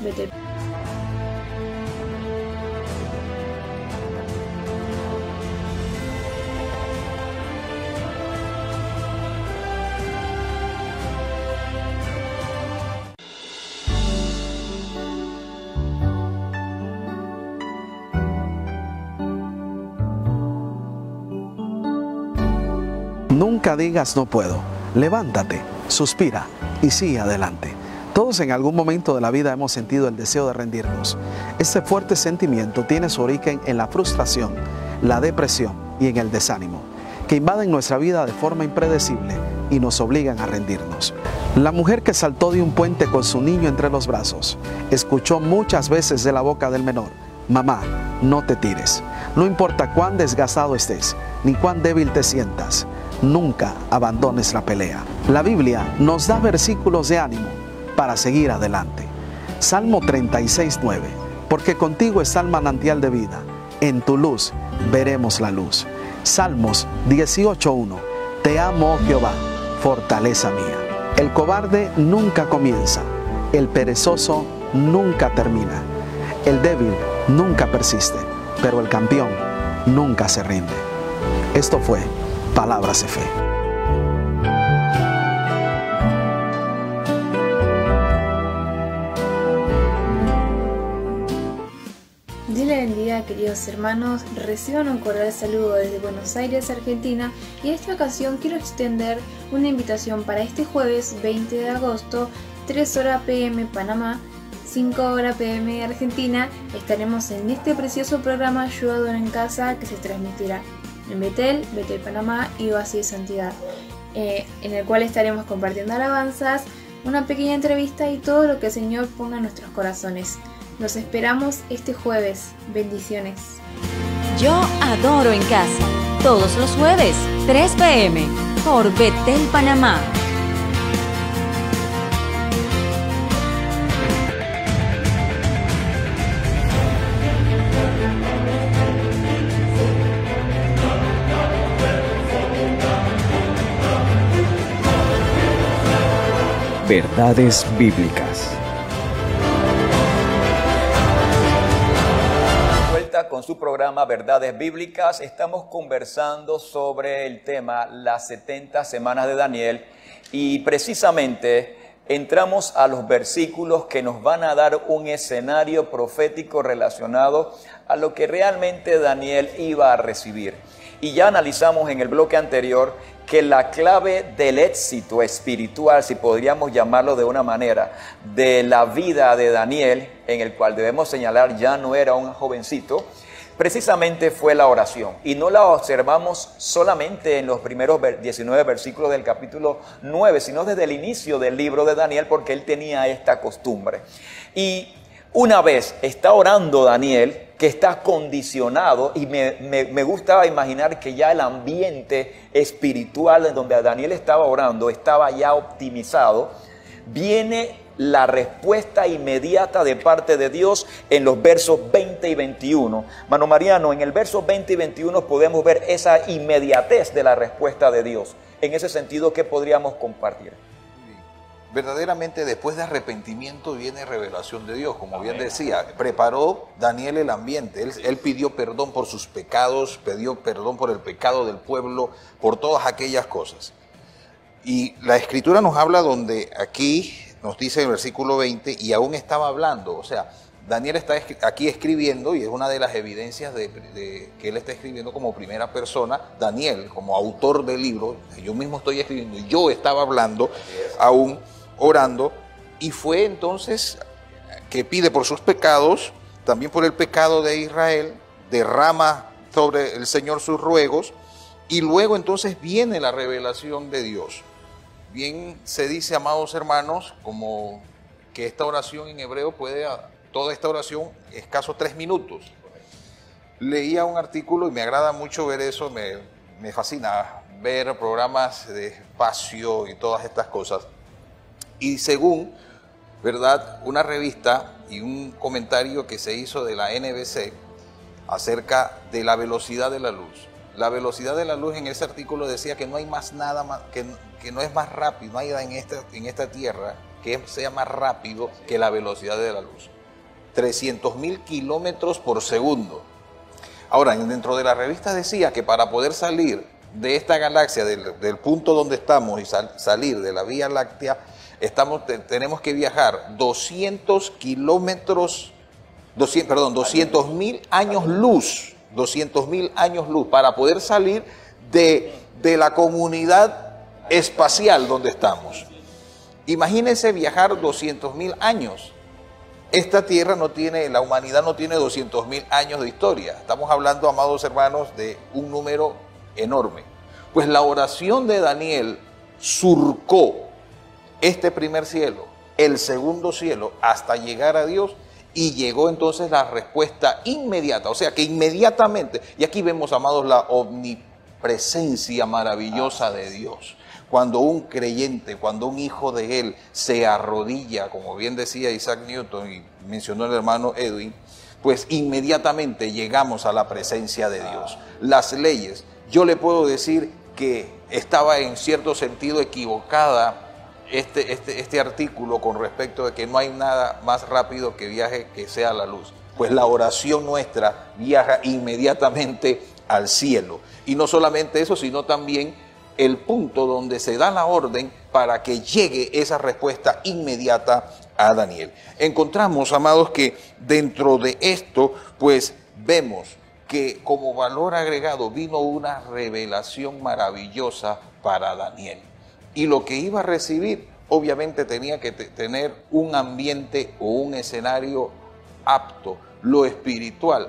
Nunca digas no puedo. Levántate, suspira y sigue adelante. Todos en algún momento de la vida hemos sentido el deseo de rendirnos. Este fuerte sentimiento tiene su origen en la frustración, la depresión y en el desánimo, que invaden nuestra vida de forma impredecible y nos obligan a rendirnos. La mujer que saltó de un puente con su niño entre los brazos escuchó muchas veces de la boca del menor: mamá, no te tires. No importa cuán desgastado estés, ni cuán débil te sientas, nunca abandones la pelea. La Biblia nos da versículos de ánimo para seguir adelante. Salmo 36:9. Porque contigo está el manantial de vida, en tu luz veremos la luz. Salmos 18:1. Te amo, oh Jehová, fortaleza mía. El cobarde nunca comienza, el perezoso nunca termina, el débil nunca persiste, pero el campeón nunca se rinde. Esto fue Palabras de Fe. Dios le bendiga, queridos hermanos. Reciban un cordial saludo desde Buenos Aires, Argentina. Y en esta ocasión quiero extender una invitación para este jueves 20 de agosto, 3 horas p.m. Panamá, 5 horas p.m. Argentina. Estaremos en este precioso programa Yo Adoro en Casa, que se transmitirá en Betel, Panamá y Oasis de Santidad, en el cual estaremos compartiendo alabanzas, una pequeña entrevista y todo lo que el Señor ponga en nuestros corazones. Los esperamos este jueves. Bendiciones. Yo Adoro en Casa, todos los jueves, 3 p.m. por Betel Panamá. Verdades bíblicas. Vuelta con su programa Verdades Bíblicas. Estamos conversando sobre el tema las 70 semanas de Daniel y precisamente entramos a los versículos que nos van a dar un escenario profético relacionado a lo que realmente Daniel iba a recibir. Y ya analizamos en el bloque anterior que la clave del éxito espiritual, si podríamos llamarlo de una manera, de la vida de Daniel, en el cual debemos señalar ya no era un jovencito, precisamente fue la oración. Y no la observamos solamente en los primeros 19 versículos del capítulo 9, sino desde el inicio del libro de Daniel, porque él tenía esta costumbre. Y una vez está orando Daniel, que está condicionado, y me gusta imaginar que ya el ambiente espiritual en donde Daniel estaba orando estaba ya optimizado. Viene la respuesta inmediata de parte de Dios en los versos 20 y 21. Mano Mariano, en el verso 20 y 21 podemos ver esa inmediatez de la respuesta de Dios. En ese sentido, ¿qué podríamos compartir? Verdaderamente después de arrepentimiento viene revelación de Dios, como bien decía, preparó Daniel el ambiente, él pidió perdón por sus pecados, pidió perdón por el pecado del pueblo, por todas aquellas cosas. Y la Escritura nos habla donde aquí nos dice en el versículo 20, y aún estaba hablando, o sea, Daniel está aquí escribiendo y es una de las evidencias de que él está escribiendo como primera persona. Daniel, como autor del libro, yo mismo estoy escribiendo, yo estaba hablando aún, orando, y fue entonces que pide por sus pecados, también por el pecado de Israel, derrama sobre el Señor sus ruegos, y luego entonces viene la revelación de Dios. Bien se dice, amados hermanos, como que esta oración en hebreo toda esta oración, escaso 3 minutos. Leía un artículo y me agrada mucho ver eso, me fascina ver programas de espacio y todas estas cosas. Y según, ¿verdad?, una revista y un comentario que se hizo de la NBC acerca de la velocidad de la luz. La velocidad de la luz en ese artículo decía que no hay más nada más, que no es más rápido, no hay nada en esta tierra que sea más rápido que la velocidad de la luz. 300.000 kilómetros por segundo. Ahora, dentro de la revista decía que para poder salir de esta galaxia, del punto donde estamos y salir de la Vía Láctea, tenemos que viajar 200.000 años luz, 200.000 años luz para poder salir de la comunidad espacial donde estamos. Imagínense viajar 200.000 años. Esta tierra la humanidad no tiene 200.000 años de historia. Estamos hablando, amados hermanos, de un número enorme. Pues la oración de Daniel surcó este primer cielo, el segundo cielo, hasta llegar a Dios, y llegó entonces la respuesta inmediata, o sea que inmediatamente, y aquí vemos, amados, la omnipresencia maravillosa de Dios. Cuando un creyente, cuando un hijo de Él se arrodilla, como bien decía Isaac Newton y mencionó el hermano Edwin, pues inmediatamente llegamos a la presencia de Dios. Las leyes, yo le puedo decir que estaba en cierto sentido equivocada este artículo con respecto de que no hay nada más rápido que viaje que sea la luz. Pues la oración nuestra viaja inmediatamente al cielo. Y no solamente eso, sino también el punto donde se da la orden para que llegue esa respuesta inmediata a Daniel. Encontramos, amados, que dentro de esto, pues vemos que como valor agregado vino una revelación maravillosa para Daniel. Y lo que iba a recibir, obviamente tenía que tener un ambiente o un escenario apto. Lo espiritual,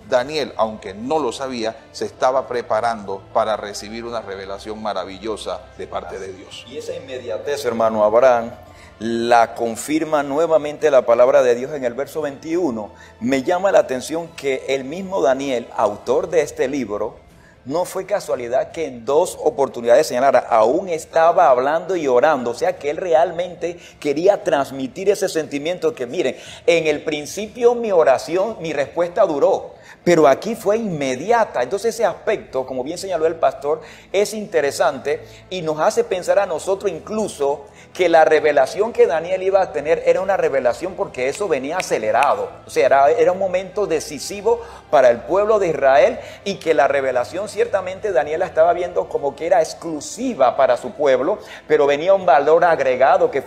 Daniel, aunque no lo sabía, se estaba preparando para recibir una revelación maravillosa de parte de Dios. Y esa inmediatez, hermano Abraham, la confirma nuevamente la palabra de Dios en el verso 21. Me llama la atención que el mismo Daniel, autor de este libro, no fue casualidad que en 2 oportunidades señalara, aún estaba hablando y orando. O sea que él realmente quería transmitir ese sentimiento que miren, en el principio mi oración, mi respuesta duró, pero aquí fue inmediata. Entonces ese aspecto, como bien señaló el pastor, es interesante y nos hace pensar a nosotros incluso que la revelación que Daniel iba a tener era una revelación porque eso venía acelerado. O sea, era un momento decisivo para el pueblo de Israel y que la revelación ciertamente Daniel la estaba viendo como que era exclusiva para su pueblo, pero venía un valor agregado que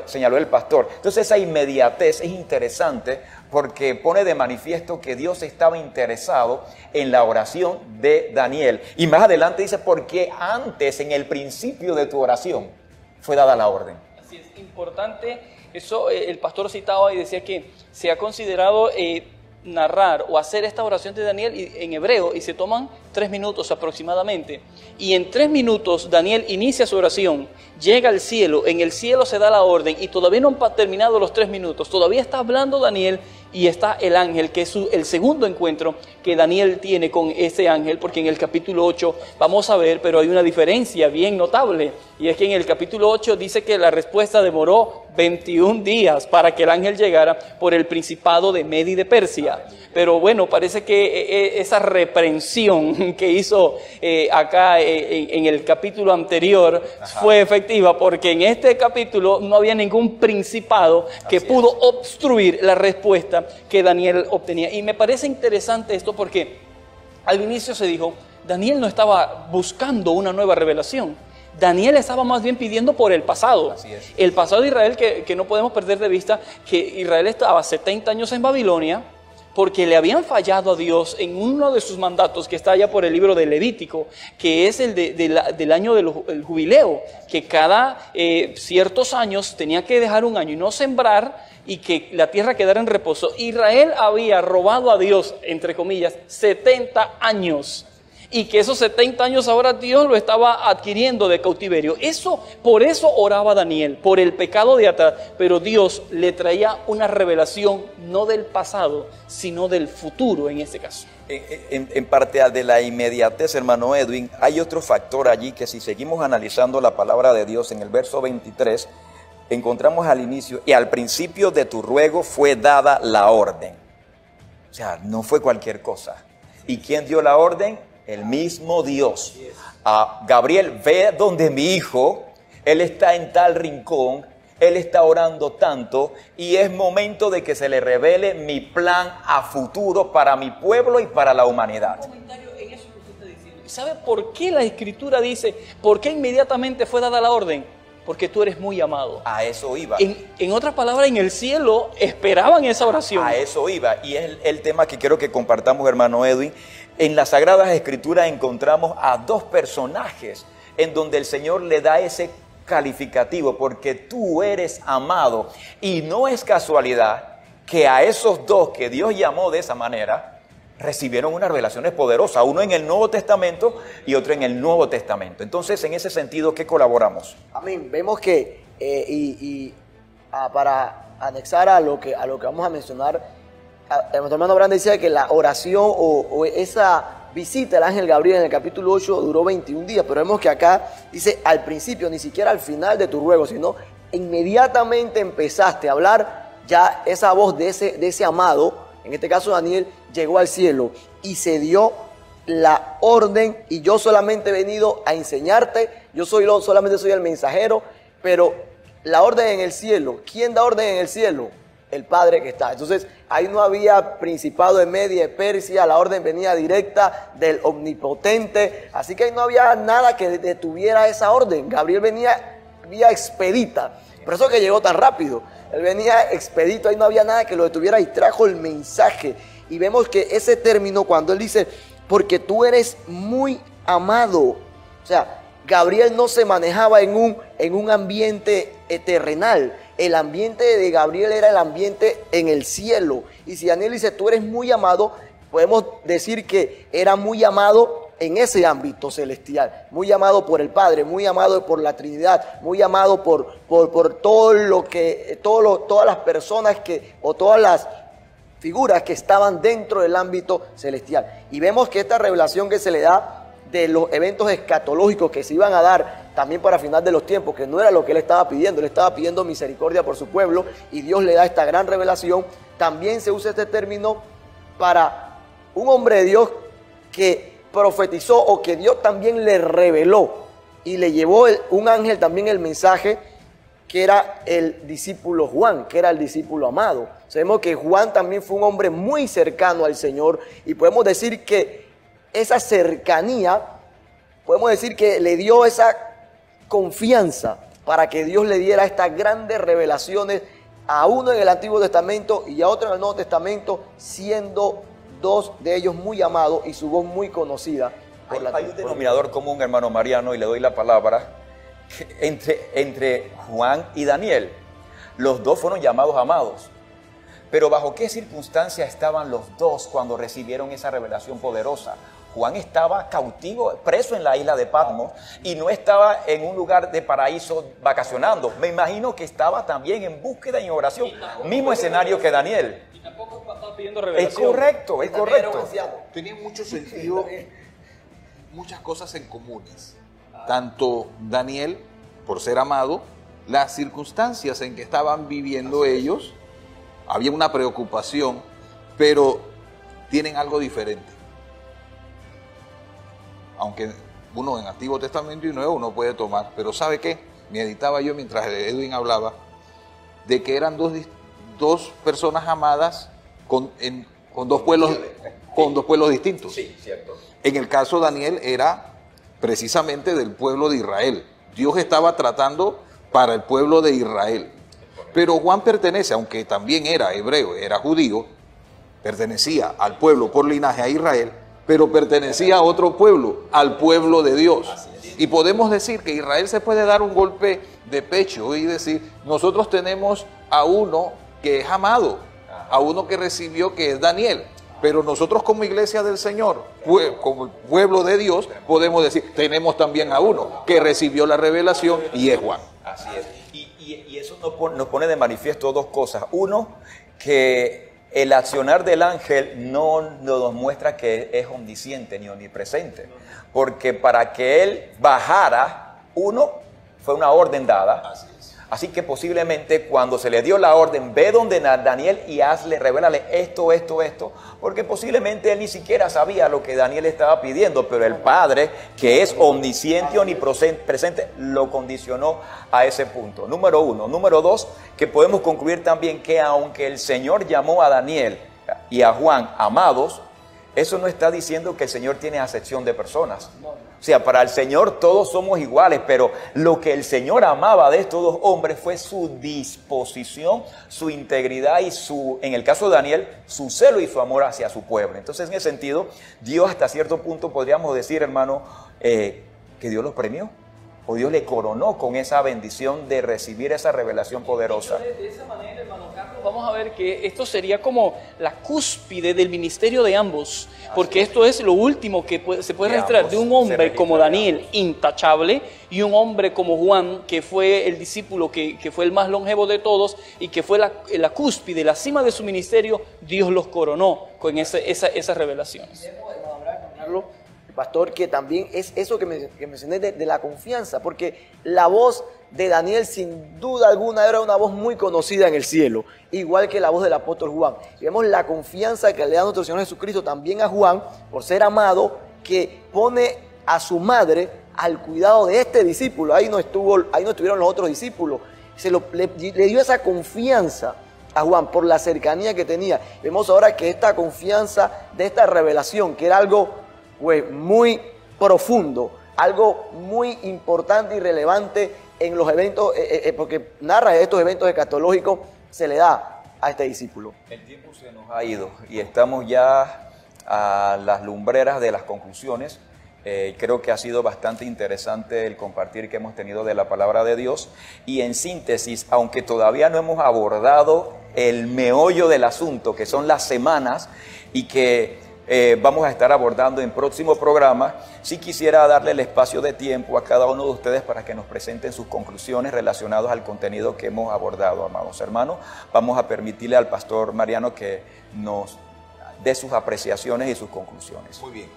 señaló el pastor. Entonces esa inmediatez es interesante porque pone de manifiesto que Dios estaba interesado en la oración de Daniel. Y más adelante dice, porque antes, en el principio de tu oración, fue dada la orden. Así es, importante, eso el pastor citaba y decía que se ha considerado narrar o hacer esta oración de Daniel en hebreo y se toman 3 minutos aproximadamente. Y en 3 minutos Daniel inicia su oración, llega al cielo, en el cielo se da la orden y todavía no han terminado los 3 minutos, todavía está hablando Daniel y está el ángel, que es el segundo encuentro que Daniel tiene con ese ángel, porque en el capítulo 8 vamos a ver, pero hay una diferencia bien notable, y es que en el capítulo 8 dice que la respuesta demoró 21 días para que el ángel llegara por el principado de Media y de Persia. Pero bueno, parece que esa reprensión que hizo acá en el capítulo anterior fue efectiva, porque en este capítulo no había ningún principado que pudo obstruir la respuesta que Daniel obtenía. Y me parece interesante esto porque al inicio se dijo, Daniel no estaba buscando una nueva revelación. Daniel estaba más bien pidiendo por el pasado. El pasado de Israel, que no podemos perder de vista, que Israel estaba 70 años en Babilonia, porque le habían fallado a Dios en uno de sus mandatos, que está allá por el libro de Levítico, que es el del año del jubileo, que cada ciertos años tenía que dejar un año y no sembrar, y que la tierra quedara en reposo. Israel había robado a Dios, entre comillas, 70 años. Y que esos 70 años ahora Dios lo estaba adquiriendo de cautiverio. Por eso oraba Daniel, por el pecado de atrás. Pero Dios le traía una revelación no del pasado, sino del futuro en este caso. En parte de la inmediatez, hermano Edwin, hay otro factor allí que si seguimos analizando la palabra de Dios en el verso 23, encontramos al inicio, y al principio de tu ruego fue dada la orden. O sea, no fue cualquier cosa. ¿Y quién dio la orden? El mismo Dios. Gabriel, ve donde mi hijo, él está en tal rincón, él está orando tanto y es momento de que se le revele mi plan a futuro para mi pueblo y para la humanidad. Un comentario en eso que usted está diciendo. ¿Sabe por qué la Escritura dice, por qué inmediatamente fue dada la orden? Porque tú eres muy amado. A eso iba. En otras palabras, en el cielo esperaban esa oración. A eso iba. Y es el tema que quiero que compartamos, hermano Edwin. En las Sagradas Escrituras encontramos a 2 personajes en donde el Señor le da ese calificativo, porque tú eres amado. Y no es casualidad que a esos 2 que Dios llamó de esa manera, recibieron unas revelaciones poderosas, uno en el Nuevo Testamento y otro en el Nuevo Testamento. Entonces, en ese sentido, ¿qué colaboramos? Amén. Vemos que, para anexar a lo que vamos a mencionar, nuestro hermano Abraham decía que la oración o esa visita del ángel Gabriel en el capítulo 8 duró 21 días, pero vemos que acá dice al principio, ni siquiera al final de tu ruego, sino inmediatamente empezaste a hablar, ya esa voz de ese amado, en este caso Daniel, llegó al cielo y se dio la orden, y yo solamente he venido a enseñarte, solamente soy el mensajero, pero la orden en el cielo, ¿quién da orden en el cielo? El Padre que está. Entonces ahí no había principado de Media y de Persia, la orden venía directa del Omnipotente, así que ahí no había nada que detuviera esa orden. Gabriel venía vía expedita, por eso que llegó tan rápido. Él venía expedito, ahí no había nada que lo detuviera y trajo el mensaje. Y vemos que ese término, cuando él dice, porque tú eres muy amado, o sea, Gabriel no se manejaba en un ambiente terrenal. El ambiente de Gabriel era el ambiente en el cielo. Y si Daniel dice, tú eres muy amado, podemos decir que era muy amado en ese ámbito celestial. Muy amado por el Padre, muy amado por la Trinidad, muy amado por todo lo que, todas las personas o todas las figuras que estaban dentro del ámbito celestial. Y vemos que esta revelación que se le da de los eventos escatológicos que se iban a dar también para final de los tiempos, que no era lo que él estaba pidiendo. Él estaba pidiendo misericordia por su pueblo y Dios le da esta gran revelación. También se usa este término para un hombre de Dios que profetizó o que Dios también le reveló y le llevó un ángel también el mensaje, que era el discípulo Juan, que era el discípulo amado. Sabemos que Juan también fue un hombre muy cercano al Señor y podemos decir que esa cercanía, podemos decir que le dio esa confianza para que Dios le diera estas grandes revelaciones a uno en el Antiguo Testamento y a otro en el Nuevo Testamento, siendo dos de ellos muy amados y su voz muy conocida. Hay un denominador común, hermano Mariano, y le doy la palabra, entre Juan y Daniel. Los dos fueron llamados amados. Pero ¿bajo qué circunstancias estaban los dos cuando recibieron esa revelación poderosa? Juan estaba cautivo, preso en la isla de Patmos, y no estaba en un lugar de paraíso vacacionando. Me imagino que estaba también en búsqueda y en oración. Mismo escenario que Daniel. Y tampoco estaba pidiendo revelación. Es correcto, es correcto. Tenía mucho sentido, muchas cosas en comunes. Tanto Daniel, por ser amado, las circunstancias en que estaban viviendo ellos, había una preocupación, pero tienen algo diferente. Aunque uno en Antiguo Testamento y Nuevo uno puede tomar, pero ¿sabe qué? Meditaba yo mientras Edwin hablaba, de que eran dos personas amadas con dos pueblos distintos. Sí, cierto. En el caso de Daniel era precisamente del pueblo de Israel. Dios estaba tratando para el pueblo de Israel. Pero Juan pertenece, aunque también era hebreo, era judío, pertenecía al pueblo por linaje a Israel, pero pertenecía a otro pueblo, al pueblo de Dios. Y podemos decir que Israel se puede dar un golpe de pecho y decir, nosotros tenemos a uno que es amado, a uno que recibió, que es Daniel. Pero nosotros como iglesia del Señor, como pueblo de Dios, podemos decir, tenemos también a uno que recibió la revelación y es Juan. Así es. Y eso nos pone de manifiesto dos cosas. Uno, que el accionar del ángel no nos muestra que es omnisciente ni omnipresente. Porque para que él bajara, fue una orden dada. Así que posiblemente cuando se le dio la orden, ve donde Daniel y revélale esto, porque posiblemente él ni siquiera sabía lo que Daniel estaba pidiendo, pero el Padre, que es omnisciente y omnipresente, lo condicionó a ese punto. Número uno. Número dos, que podemos concluir también que aunque el Señor llamó a Daniel y a Juan amados, eso no está diciendo que el Señor tiene acepción de personas. O sea, para el Señor todos somos iguales, pero lo que el Señor amaba de estos dos hombres fue su disposición, su integridad y en el caso de Daniel, su celo y su amor hacia su pueblo. Entonces, en ese sentido, Dios hasta cierto punto podríamos decir, hermano, que Dios los premió. O Dios le coronó con esa bendición de recibir esa revelación poderosa. De esa manera, hermano Carlos, vamos a ver que esto sería como la cúspide del ministerio de ambos, porque esto es lo último que se puede registrar de un hombre como Daniel, intachable, y un hombre como Juan, que fue el discípulo que fue el más longevo de todos y que fue la cúspide, la cima de su ministerio. Dios los coronó con esas revelaciones. Pastor, que también es eso que mencioné de la confianza, porque la voz de Daniel sin duda alguna era una voz muy conocida en el cielo, igual que la voz del apóstol Juan. Y vemos la confianza que le da nuestro Señor Jesucristo también a Juan, por ser amado, que pone a su madre al cuidado de este discípulo. Ahí no estuvieron los otros discípulos. Le dio esa confianza a Juan por la cercanía que tenía. Vemos ahora que esta confianza de esta revelación, que era algo muy profundo, algo muy importante y relevante en los eventos, porque narra estos eventos escatológicos, se le da a este discípulo. El tiempo se nos ha ido y estamos ya a las lumbreras de las conclusiones. Creo que ha sido bastante interesante el compartir que hemos tenido de la palabra de Dios, y en síntesis, aunque todavía no hemos abordado el meollo del asunto, que son las semanas, y que vamos a estar abordando en próximo programa, sí quisiera darle el espacio de tiempo a cada uno de ustedes para que nos presenten sus conclusiones relacionadas al contenido que hemos abordado, amados hermanos. Vamos a permitirle al pastor Mariano que nos dé sus apreciaciones y sus conclusiones. Muy bien.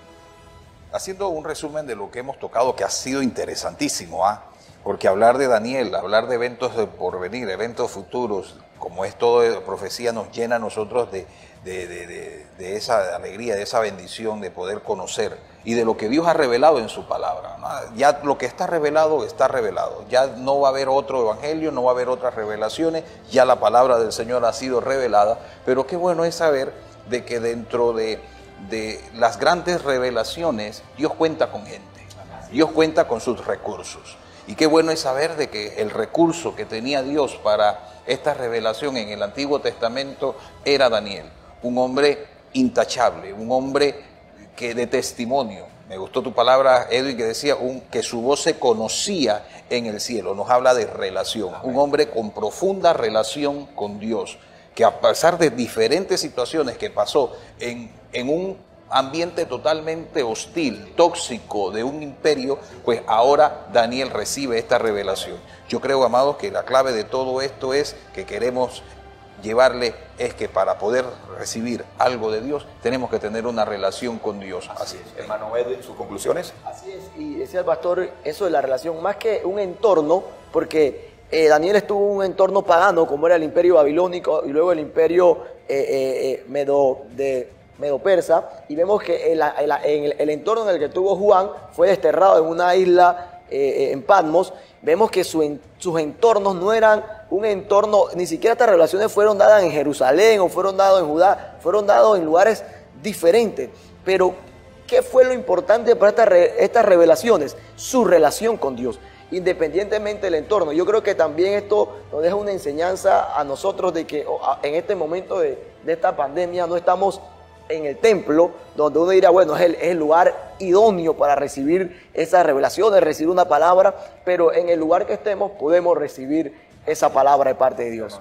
haciendo un resumen de lo que hemos tocado, que ha sido interesantísimo, porque hablar de Daniel, hablar de eventos de porvenir, eventos futuros, como es todo de profecía, nos llena a nosotros de esa alegría, de esa bendición de poder conocer y de lo que Dios ha revelado en su palabra, ¿no? Ya lo que está revelado, ya no va a haber otro evangelio, no va a haber otras revelaciones, ya la palabra del Señor ha sido revelada, pero qué bueno es saber de que dentro de las grandes revelaciones Dios cuenta con gente, Dios cuenta con sus recursos. Y qué bueno es saber de que el recurso que tenía Dios para esta revelación en el Antiguo Testamento era Daniel, un hombre intachable, un hombre de testimonio. Me gustó tu palabra, Edwin, que decía que su voz se conocía en el cielo. Nos habla de relación, un hombre con profunda relación con Dios, que a pesar de diferentes situaciones que pasó en un ambiente totalmente hostil, tóxico de un imperio, pues ahora Daniel recibe esta revelación. Yo creo, amados, que la clave de todo esto es que queremos llevarle, es que para poder recibir algo de Dios, tenemos que tener una relación con Dios. Así es. Hermano Edwin, ¿sus conclusiones? Así es, y decía el pastor, eso de la relación, más que un entorno, porque Daniel estuvo en un entorno pagano, como era el imperio babilónico y luego el imperio medo-persa, y vemos que el entorno en el que estuvo Juan fue desterrado en una isla en Patmos. Vemos que sus entornos no eran un entorno, ni siquiera estas relaciones fueron dadas en Jerusalén o fueron dadas en Judá, fueron dadas en lugares diferentes. Pero, ¿qué fue lo importante para estas revelaciones? Su relación con Dios, independientemente del entorno. Yo creo que también esto nos deja una enseñanza a nosotros de que en este momento de esta pandemia no estamos en el templo, donde uno dirá, bueno, es el lugar idóneo para recibir esas revelaciones, recibir una palabra, pero en el lugar que estemos podemos recibir esa palabra de parte de Dios.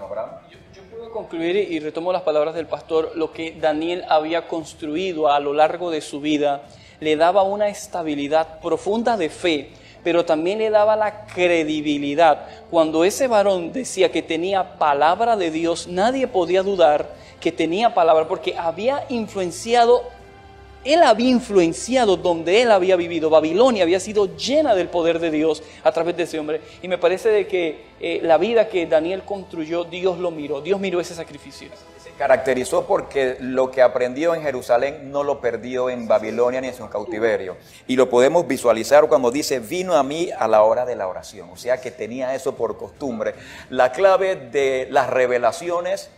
Yo puedo concluir y retomo las palabras del pastor. Lo que Daniel había construido a lo largo de su vida le daba una estabilidad profunda de fe, pero también le daba la credibilidad. Cuando ese varón decía que tenía palabra de Dios, nadie podía dudar que tenía palabra, porque él había influenciado donde él había vivido. Babilonia había sido llena del poder de Dios a través de ese hombre. Y me parece de que la vida que Daniel construyó, Dios lo miró. Dios miró ese sacrificio. Se caracterizó porque lo que aprendió en Jerusalén no lo perdió en Babilonia ni en su cautiverio. Y lo podemos visualizar cuando dice, vino a mí a la hora de la oración. O sea que tenía eso por costumbre. La clave de las revelaciones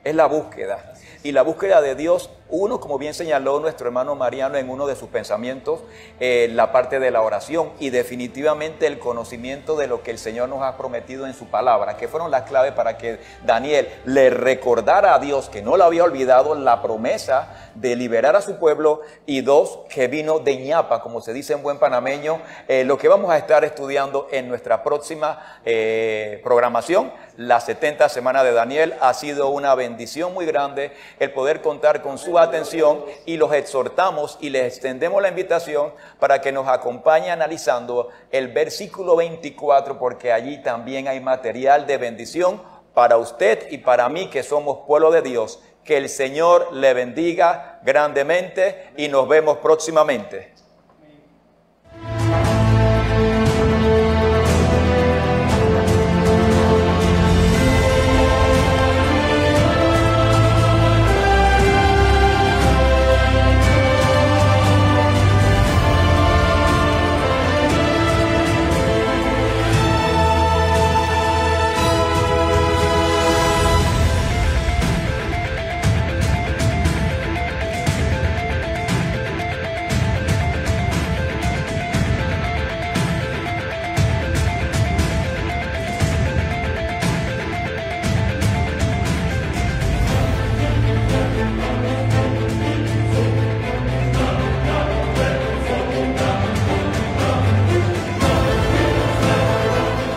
es la búsqueda. Y la búsqueda de Dios, uno, como bien señaló nuestro hermano Mariano en uno de sus pensamientos, la parte de la oración y definitivamente el conocimiento de lo que el Señor nos ha prometido en su palabra, que fueron las claves para que Daniel le recordara a Dios que no le había olvidado la promesa de liberar a su pueblo, y dos, que vino de ñapa, como se dice en buen panameño, lo que vamos a estar estudiando en nuestra próxima programación. La 70 semana de Daniel ha sido una bendición muy grande el poder contar con su atención, y los exhortamos y les extendemos la invitación para que nos acompañe analizando el versículo 24, porque allí también hay material de bendición para usted y para mí, que somos pueblo de Dios. Que el Señor le bendiga grandemente y nos vemos próximamente.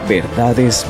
Verdades